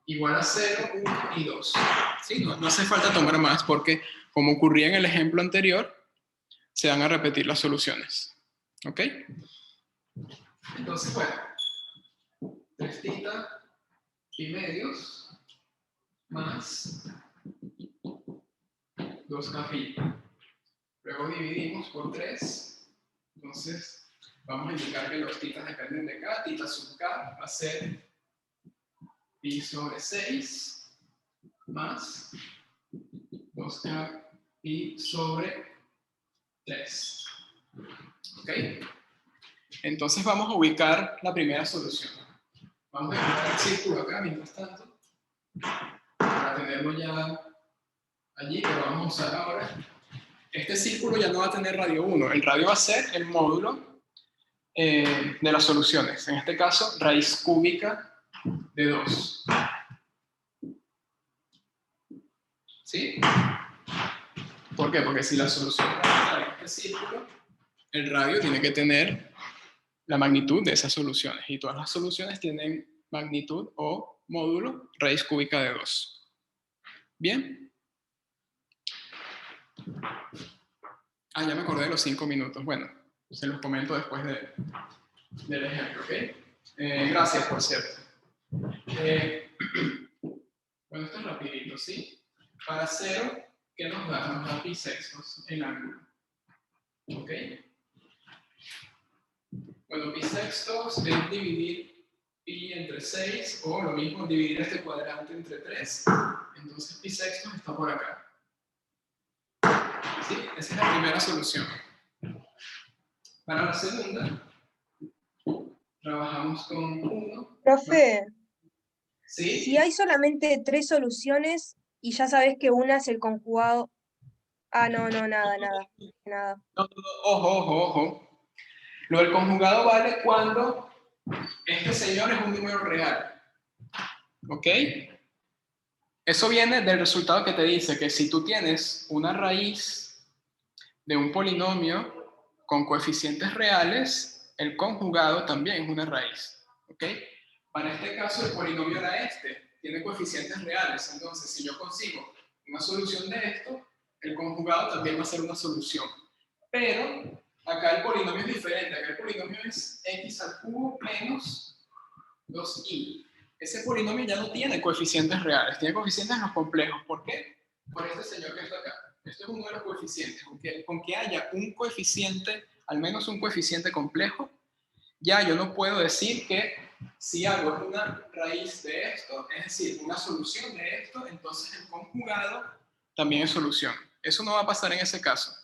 igual a 0, 1 y 2. ¿Sí? No hace falta tomar más porque, como ocurría en el ejemplo anterior, se van a repetir las soluciones. ¿Ok? Entonces, bueno, 3θ pi medios más 2k pi. Luego dividimos por 3. Entonces, vamos a indicar que los titas dependen de k. Tita sub k va a ser pi sobre 6 más 2k pi sobre 3. ¿Ok? Entonces vamos a ubicar la primera solución. Vamos a dibujar el círculo acá mientras tanto, para tenerlo ya allí, pero vamos a usar ahora. Este círculo ya no va a tener radio 1, el radio va a ser el módulo de las soluciones. En este caso, raíz cúbica de 2. ¿Sí? ¿Por qué? Porque si la solución es este círculo, el radio tiene que tener la magnitud de esas soluciones. Y todas las soluciones tienen magnitud o módulo raíz cúbica de 2. ¿Bien? Ah, ya me acordé de los 5 minutos. Bueno, se los comento después del ejemplo, ¿ok? Gracias, por cierto. Bueno, esto es rapidito, ¿sí? Para 0, ¿qué nos da? Nos da pi sextos el ángulo. ¿Ok? Bueno, pi sextos es dividir pi entre 6, o lo mismo, dividir este cuadrante entre 3. Entonces pi sextos está por acá. ¿Sí? Esa es la primera solución. Para la segunda, trabajamos con 1. Profe, ¿Sí? si hay solamente 3 soluciones y ya sabes que una es el conjugado. Ah, no, nada. No, ojo. Lo del conjugado vale cuando este señor es un número real. ¿Ok? Eso viene del resultado que te dice que si tú tienes una raíz de un polinomio con coeficientes reales, el conjugado también es una raíz. ¿Ok? Para este caso el polinomio era este, tiene coeficientes reales. Entonces, si yo consigo una solución de esto, el conjugado también va a ser una solución. Pero acá el polinomio es diferente. Acá el polinomio es x al cubo menos 2i. Ese polinomio ya no tiene coeficientes reales, tiene coeficientes en los complejos. ¿Por qué? Por este señor que está acá. Esto es uno de los coeficientes. Con que haya un coeficiente, al menos un coeficiente complejo, ya yo no puedo decir que si hago una raíz de esto, es decir, una solución de esto, entonces el conjugado también es solución. Eso no va a pasar en ese caso.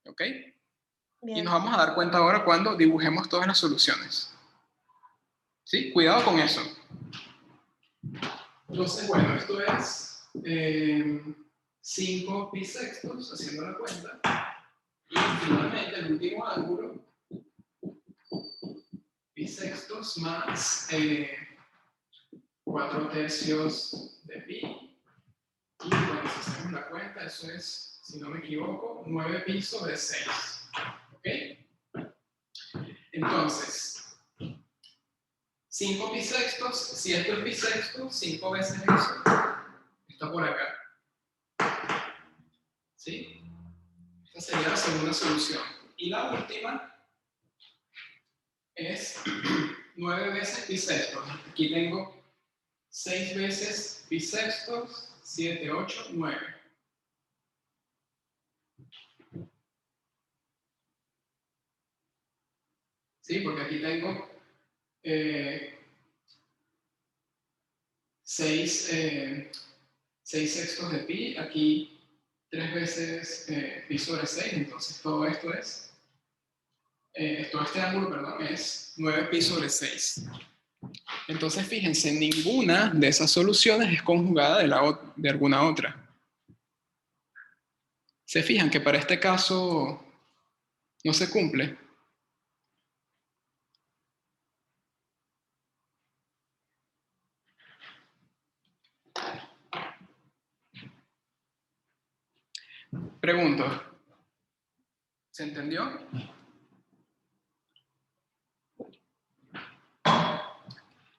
¿Ok? Bien. Y nos vamos a dar cuenta ahora cuando dibujemos todas las soluciones. ¿Sí? Cuidado con eso. Entonces, bueno, esto es 5 pi sextos, haciendo la cuenta. Y finalmente, el último ángulo, pi sextos más 4 tercios de pi. Y bueno, si hacemos la cuenta, eso es, si no me equivoco, 9 pi sobre 6. ¿Ok? Entonces, 5 pi sextos, si esto es pi sexto, 5 veces eso está por acá. ¿Sí? Esta sería la segunda solución. Y la última es 9 veces pi sextos. Aquí tengo 6 veces pi sextos, 7, 8, 9. ¿Sí? Porque aquí tengo 6 sextos de pi, aquí 3 veces pi sobre 6, entonces todo esto es, todo este ángulo, perdón, es 9 pi sobre 6. Entonces fíjense, ninguna de esas soluciones es conjugada de alguna otra. ¿Se fijan que para este caso no se cumple? Pregunto, ¿se entendió?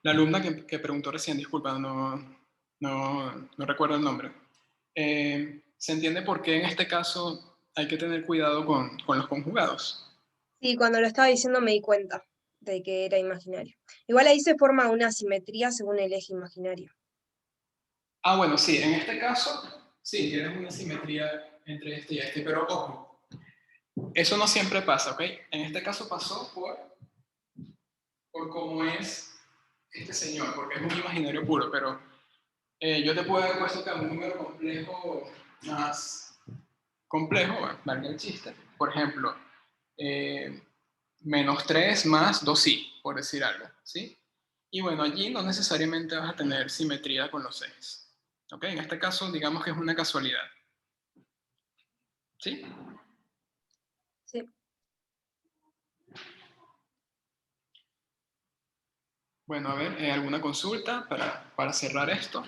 La alumna que preguntó recién, disculpa, no recuerdo el nombre. ¿Se entiende por qué en este caso hay que tener cuidado con los conjugados? Sí, cuando lo estaba diciendo me di cuenta de que era imaginario. Igual ahí se forma una simetría según el eje imaginario. Ah, bueno, sí, en este caso, sí, tienes una simetría entre este y este, pero ojo, eso no siempre pasa, ¿ok? En este caso pasó por cómo es este señor, porque es un imaginario puro, pero yo te puedo haber puesto acá un número complejo más complejo, valga el chiste. Por ejemplo, menos 3 más 2i, por decir algo, ¿sí? Y bueno, allí no necesariamente vas a tener simetría con los ejes. ¿Ok? En este caso, digamos que es una casualidad. ¿Sí? Sí. Bueno, a ver, ¿alguna consulta para cerrar esto?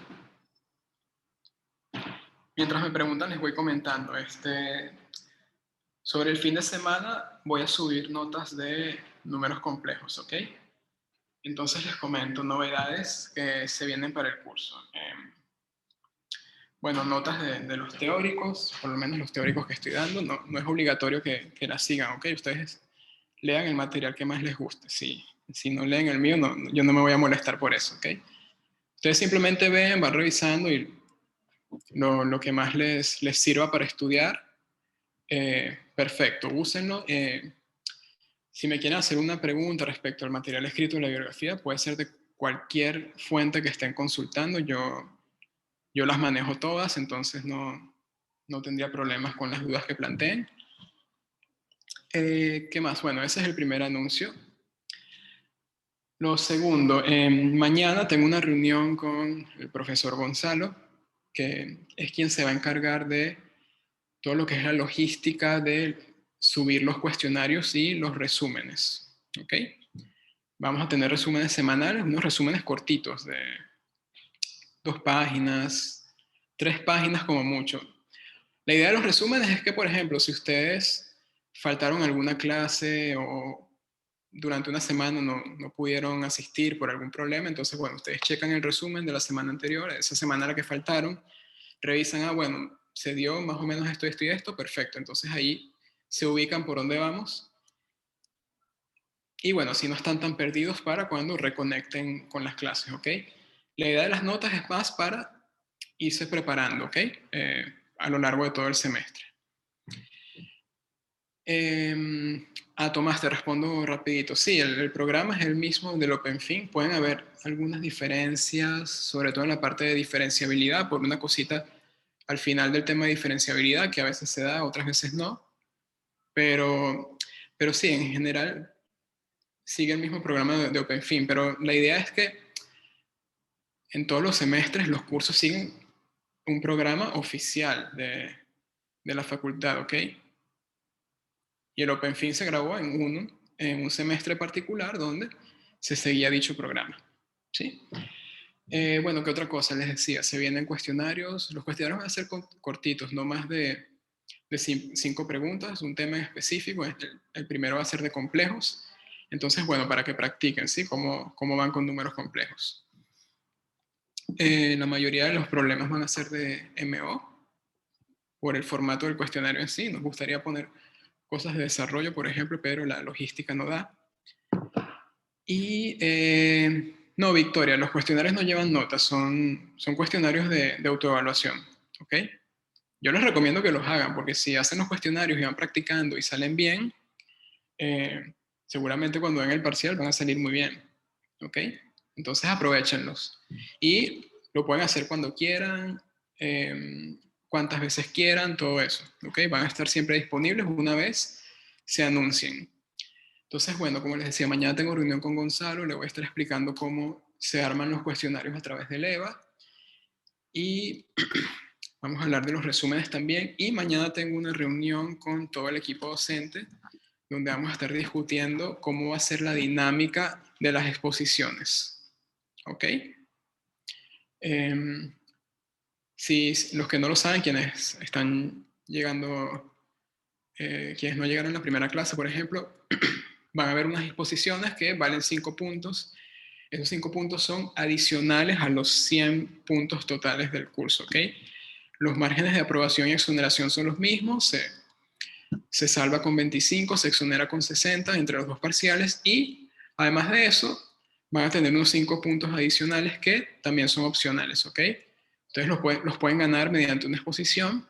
Mientras me preguntan, les voy comentando. Sobre el fin de semana voy a subir notas de números complejos, ¿ok? Entonces les comento novedades que se vienen para el curso. Bueno, notas de los teóricos, por lo menos los teóricos que estoy dando, no es obligatorio que las sigan, ¿ok? Ustedes lean el material que más les guste. Si no leen el mío, yo no me voy a molestar por eso, ¿ok? Ustedes simplemente ven, van revisando y lo que más les sirva para estudiar, perfecto, úsenlo. Si me quieren hacer una pregunta respecto al material escrito de la bibliografía, puede ser de cualquier fuente que estén consultando. Yo las manejo todas, entonces no tendría problemas con las dudas que planteen. ¿Qué más? Bueno, ese es el primer anuncio. Lo segundo, mañana tengo una reunión con el profesor Gonzalo, que es quien se va a encargar de todo lo que es la logística de subir los cuestionarios y los resúmenes. ¿Ok? Vamos a tener resúmenes semanales, unos resúmenes cortitos de 2 páginas, 3 páginas como mucho. La idea de los resúmenes es que, por ejemplo, si ustedes faltaron alguna clase o durante una semana no pudieron asistir por algún problema, entonces, bueno, ustedes checan el resumen de la semana anterior, esa semana a la que faltaron, revisan, bueno, se dio más o menos esto y esto, perfecto. Entonces ahí se ubican por dónde vamos. Y bueno, así no están tan perdidos para cuando reconecten con las clases, ¿ok? La idea de las notas es más para irse preparando, ¿ok? A lo largo de todo el semestre. Tomás, te respondo rapidito. Sí, el programa es el mismo del OpenFin. Pueden haber algunas diferencias, sobre todo en la parte de diferenciabilidad, por una cosita al final del tema de diferenciabilidad, que a veces se da, otras veces no. Pero sí, en general sigue el mismo programa de OpenFin. Pero la idea es que en todos los semestres los cursos siguen un programa oficial de la facultad, ¿ok? Y el OpenFin se grabó en un semestre particular donde se seguía dicho programa, ¿sí? Bueno, ¿qué otra cosa les decía? Se vienen cuestionarios. Los cuestionarios van a ser cortitos, no más de 5 preguntas, un tema en específico. El primero va a ser de complejos. Entonces, bueno, para que practiquen, ¿sí? Cómo van con números complejos. La mayoría de los problemas van a ser de MO, por el formato del cuestionario en sí. Nos gustaría poner cosas de desarrollo, por ejemplo, pero la logística no da. Y no, Victoria, los cuestionarios no llevan notas, son cuestionarios de autoevaluación, ¿ok? Yo les recomiendo que los hagan, porque si hacen los cuestionarios y van practicando y salen bien, seguramente cuando den el parcial van a salir muy bien, ¿ok? Entonces aprovéchenlos. Y lo pueden hacer cuando quieran, cuantas veces quieran, todo eso, ¿ok? Van a estar siempre disponibles una vez se anuncien. Entonces, bueno, como les decía, mañana tengo reunión con Gonzalo, le voy a estar explicando cómo se arman los cuestionarios a través del EVA. Y vamos a hablar de los resúmenes también. Y mañana tengo una reunión con todo el equipo docente, donde vamos a estar discutiendo cómo va a ser la dinámica de las exposiciones. ¿Ok? Si los que no lo saben, quienes están llegando, quienes no llegaron a la primera clase, por ejemplo, van a haber unas exposiciones que valen 5 puntos. Esos 5 puntos son adicionales a los 100 puntos totales del curso, ¿ok? Los márgenes de aprobación y exoneración son los mismos. Se salva con 25, se exonera con 60 entre los 2 parciales y además de eso van a tener unos 5 puntos adicionales que también son opcionales, ¿ok? Entonces los pueden ganar mediante una exposición,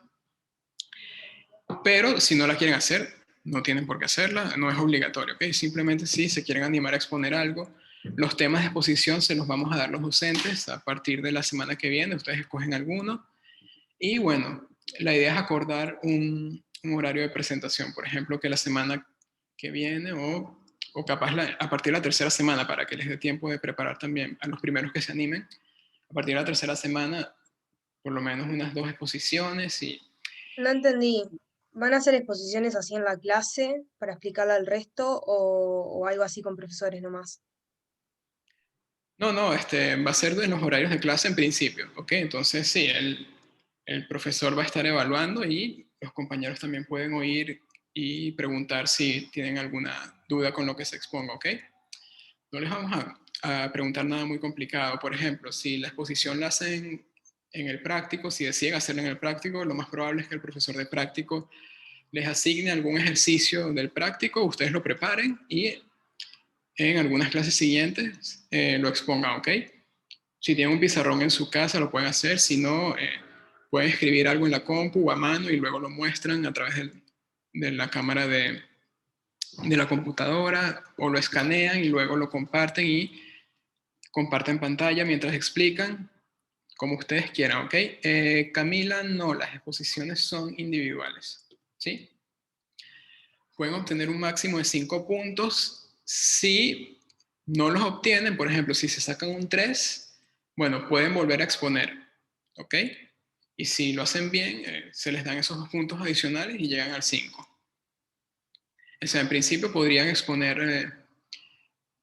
pero si no la quieren hacer, no tienen por qué hacerla, no es obligatorio, ¿ok? Simplemente si se quieren animar a exponer algo, los temas de exposición se los vamos a dar los docentes a partir de la semana que viene, ustedes escogen alguno. Y bueno, la idea es acordar un horario de presentación, por ejemplo, que la semana que viene o capaz a partir de la tercera semana, para que les dé tiempo de preparar también a los primeros que se animen. A partir de la tercera semana, por lo menos unas 2 exposiciones y... No entendí. ¿Van a hacer exposiciones así en la clase para explicarle al resto o algo así con profesores nomás? No, va a ser de los horarios de clase en principio, ¿ok? Entonces sí, el profesor va a estar evaluando y los compañeros también pueden oír y preguntar si tienen alguna duda con lo que se exponga, ¿ok? No les vamos a preguntar nada muy complicado. Por ejemplo, si la exposición la hacen en el práctico, si deciden hacerla en el práctico, lo más probable es que el profesor de práctico les asigne algún ejercicio del práctico, ustedes lo preparen y en algunas clases siguientes lo expongan, ¿ok? Si tienen un pizarrón en su casa, lo pueden hacer. Si no, pueden escribir algo en la compu o a mano y luego lo muestran a través de la cámara de la computadora, o lo escanean y luego lo comparten y comparten pantalla mientras explican, como ustedes quieran, ¿ok? Camila, no, las exposiciones son individuales, ¿sí? Pueden obtener un máximo de 5 puntos. Si no los obtienen, por ejemplo, si se sacan un 3, bueno, pueden volver a exponer, ¿ok? Y si lo hacen bien, se les dan esos 2 puntos adicionales y llegan al 5. O sea, en principio podrían exponer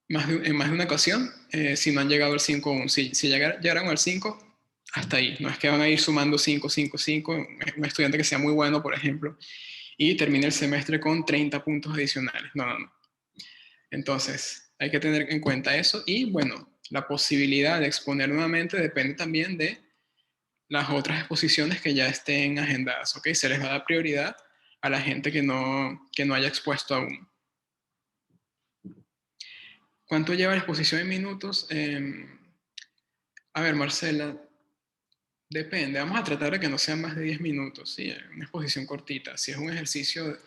en más de una ocasión si no han llegado al 5 aún. Si llegaron al 5, hasta ahí. No es que van a ir sumando 5, 5, 5. Un estudiante que sea muy bueno, por ejemplo, y termine el semestre con 30 puntos adicionales. No, no, no. Entonces, hay que tener en cuenta eso. Y bueno, la posibilidad de exponer nuevamente depende también de las otras exposiciones que ya estén agendadas, ¿ok? Se les va a dar prioridad a la gente que no haya expuesto aún. ¿Cuánto lleva la exposición en minutos? A ver, Marcela, depende. Vamos a tratar de que no sean más de 10 minutos, ¿sí? Una exposición cortita. Si es un ejercicio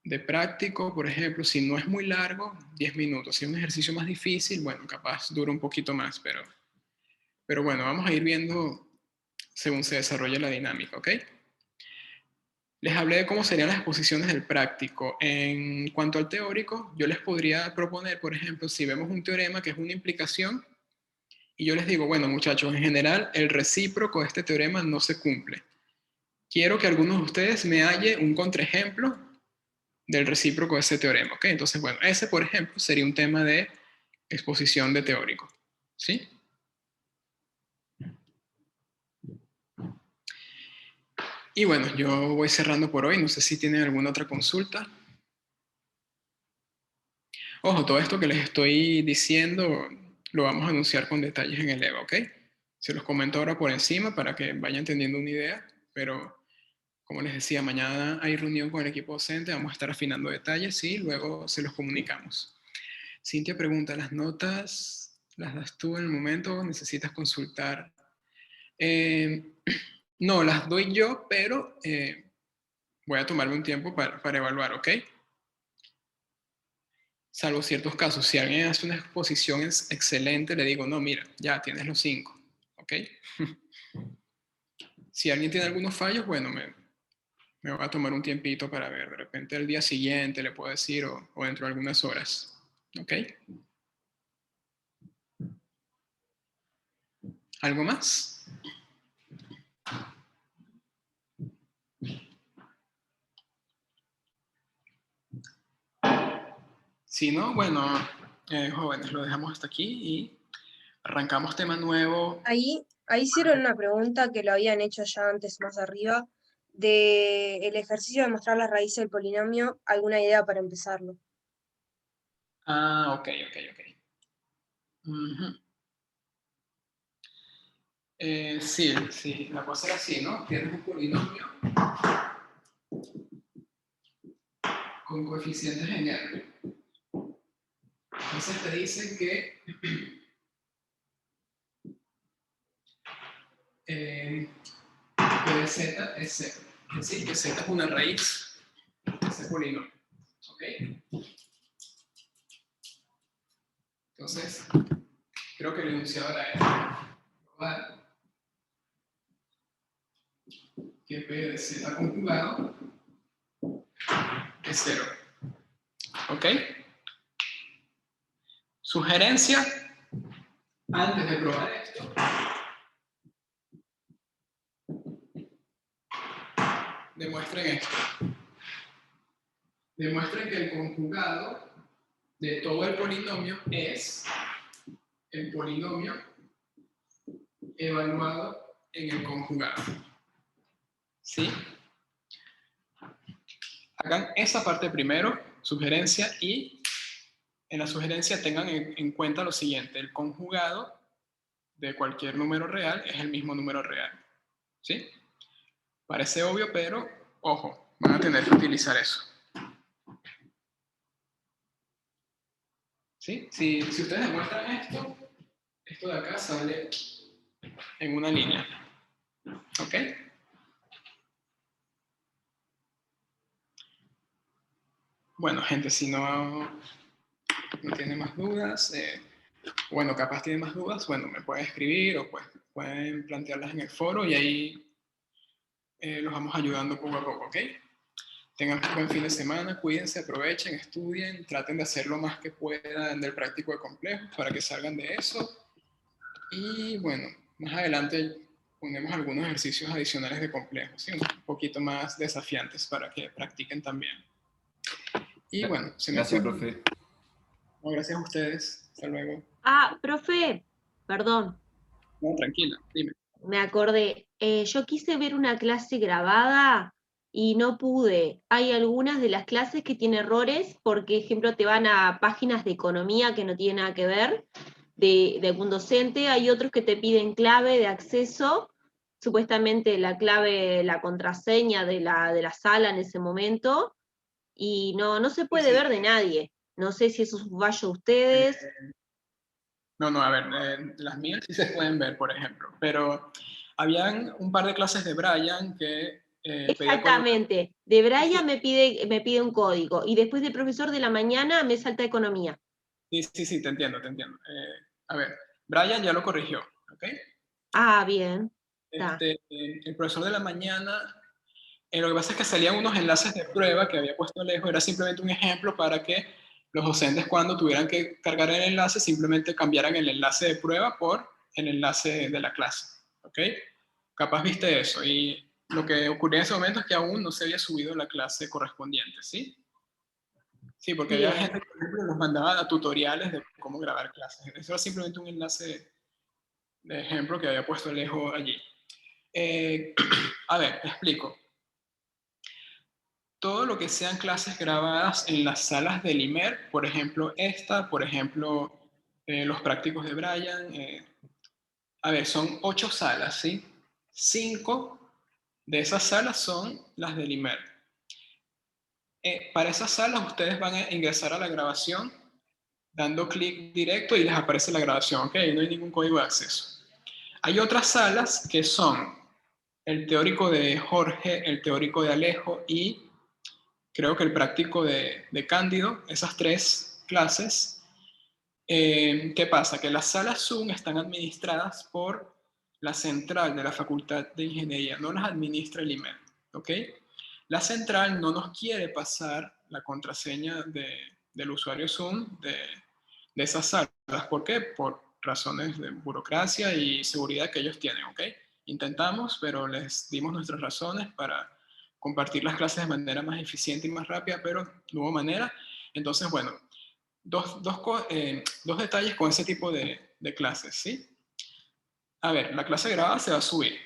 de práctico, por ejemplo, si no es muy largo, 10 minutos. Si es un ejercicio más difícil, bueno, capaz dura un poquito más, pero bueno, vamos a ir viendo según se desarrolla la dinámica, ¿ok? Les hablé de cómo serían las exposiciones del práctico. En cuanto al teórico, yo les podría proponer, por ejemplo, si vemos un teorema que es una implicación, y yo les digo, bueno, muchachos, en general, el recíproco de este teorema no se cumple. Quiero que algunos de ustedes me hallen un contraejemplo del recíproco de ese teorema, ¿ok? Entonces, bueno, ese, por ejemplo, sería un tema de exposición de teórico, ¿sí? Y bueno, yo voy cerrando por hoy. No sé si tienen alguna otra consulta. Ojo, todo esto que les estoy diciendo lo vamos a anunciar con detalles en el EVA, ¿ok? Se los comento ahora por encima para que vayan teniendo una idea, pero como les decía, mañana hay reunión con el equipo docente, vamos a estar afinando detalles y luego se los comunicamos. Cintia pregunta, ¿las notas las das tú en el momento o necesitas consultar? No, las doy yo, pero voy a tomarme un tiempo para evaluar, ¿ok? Salvo ciertos casos. Si alguien hace una exposición excelente, le digo, no, mira, ya tienes los 5, ¿ok? Si alguien tiene algunos fallos, bueno, me va a tomar un tiempito para ver. De repente el día siguiente le puedo decir o dentro de algunas horas, ¿ok? ¿Algo más? Si no, bueno, jóvenes, lo dejamos hasta aquí y arrancamos tema nuevo. Ahí hicieron una pregunta que lo habían hecho ya antes más arriba, de el ejercicio de mostrar las raíces del polinomio, ¿alguna idea para empezarlo? Ah, ok. Sí, la cosa era así, ¿no? Tienes un polinomio con coeficientes en R. Entonces te dicen que P de Z es 0. Es decir, que Z es una raíz de ese polinomio. ¿Ok? Entonces, creo que el enunciado era este. Que P de Z conjugado es 0. ¿Ok? Sugerencia, antes de probar esto, demuestren esto. Demuestren que el conjugado de todo el polinomio es el polinomio evaluado en el conjugado. ¿Sí? Hagan esa parte primero, sugerencia, y en la sugerencia tengan en cuenta lo siguiente: el conjugado de cualquier número real es el mismo número real. ¿Sí? Parece obvio, pero ojo, van a tener que utilizar eso. ¿Sí? Si ustedes demuestran esto de acá sale en una línea. ¿Ok? Bueno, gente, si no tiene más dudas, bueno, capaz tiene más dudas, bueno, me pueden escribir o pues pueden plantearlas en el foro y ahí los vamos ayudando poco a poco, ¿ok? Tengan un buen fin de semana, cuídense, aprovechen, estudien, traten de hacer lo más que puedan del práctico de complejos para que salgan de eso. Y bueno, más adelante ponemos algunos ejercicios adicionales de complejos, ¿sí? Un poquito más desafiantes para que practiquen también. Y bueno, Gracias, profe. No, gracias a ustedes. Hasta luego. Ah, profe, perdón. No, tranquila, dime. Me acordé, yo quise ver una clase grabada y no pude. Hay algunas de las clases que tienen errores, porque, ejemplo, te van a páginas de economía que no tienen nada que ver, de algún docente. Hay otros que te piden clave de acceso, supuestamente la clave, la contraseña de la sala en ese momento, y no se puede ver de nadie. No sé si eso es un fallo de ustedes. No, a ver, las mías sí se pueden ver, por ejemplo, pero habían un par de clases de Brian que Exactamente. De Brian me pide un código y después del profesor de la mañana me salta economía. Sí, te entiendo. A ver, Brian ya lo corrigió, ¿ok? Ah, bien. El profesor de la mañana, lo que pasa es que salían unos enlaces de prueba que había puesto Alejo, era simplemente un ejemplo para que los docentes cuando tuvieran que cargar el enlace simplemente cambiaran el enlace de prueba por el enlace de la clase, ¿ok? Capaz viste eso y lo que ocurría en ese momento es que aún no se había subido la clase correspondiente, ¿sí? Sí, porque había gente que, por ejemplo, nos mandaba tutoriales de cómo grabar clases. Eso era simplemente un enlace de ejemplo que había puesto Alejo allí. A ver, explico. Todo lo que sean clases grabadas en las salas del IMER, por ejemplo esta, por ejemplo los prácticos de Brian, a ver, son 8 salas, ¿sí? 5 de esas salas son las del IMER. Para esas salas ustedes van a ingresar a la grabación dando clic directo y les aparece la grabación, ¿ok? No hay ningún código de acceso. Hay otras salas que son el teórico de Jorge, el teórico de Alejo y creo que el práctico de Cándido, esas 3 clases. ¿Qué pasa? Que las salas Zoom están administradas por la central de la Facultad de Ingeniería, no las administra el IMER, ¿ok? La central no nos quiere pasar la contraseña del usuario Zoom de esas salas. ¿Por qué? Por razones de burocracia y seguridad que ellos tienen, ¿ok? Intentamos, pero les dimos nuestras razones para compartir las clases de manera más eficiente y más rápida, pero no hubo manera. Entonces, bueno, dos detalles con ese tipo de clases, ¿sí? A ver, la clase grabada se va a subir,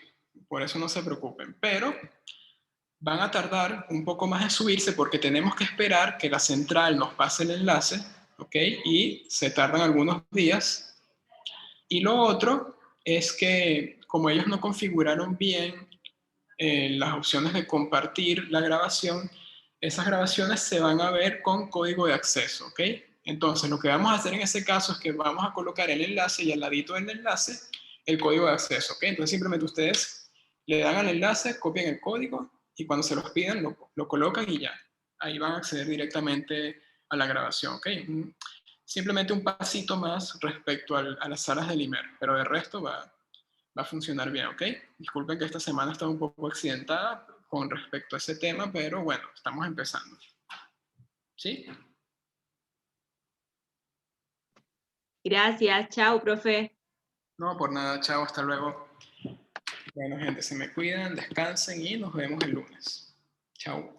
por eso no se preocupen, pero van a tardar un poco más en subirse porque tenemos que esperar que la central nos pase el enlace, ¿ok? Y se tardan algunos días. Y lo otro es que como ellos no configuraron bien las opciones de compartir la grabación, esas grabaciones se van a ver con código de acceso, ¿ok? Entonces, lo que vamos a hacer en ese caso es que vamos a colocar el enlace y al ladito del enlace el código de acceso, ¿ok? Entonces, simplemente ustedes le dan al enlace, copian el código y cuando se los pidan lo colocan y ya. Ahí van a acceder directamente a la grabación, ¿ok? Simplemente un pasito más respecto a las salas del IMER, pero de resto va a funcionar bien, ¿ok? Disculpen que esta semana está un poco accidentada con respecto a ese tema, pero bueno, estamos empezando. ¿Sí? Gracias, chao, profe. No, por nada, chao, hasta luego. Bueno, gente, se me cuidan, descansen y nos vemos el lunes. Chao.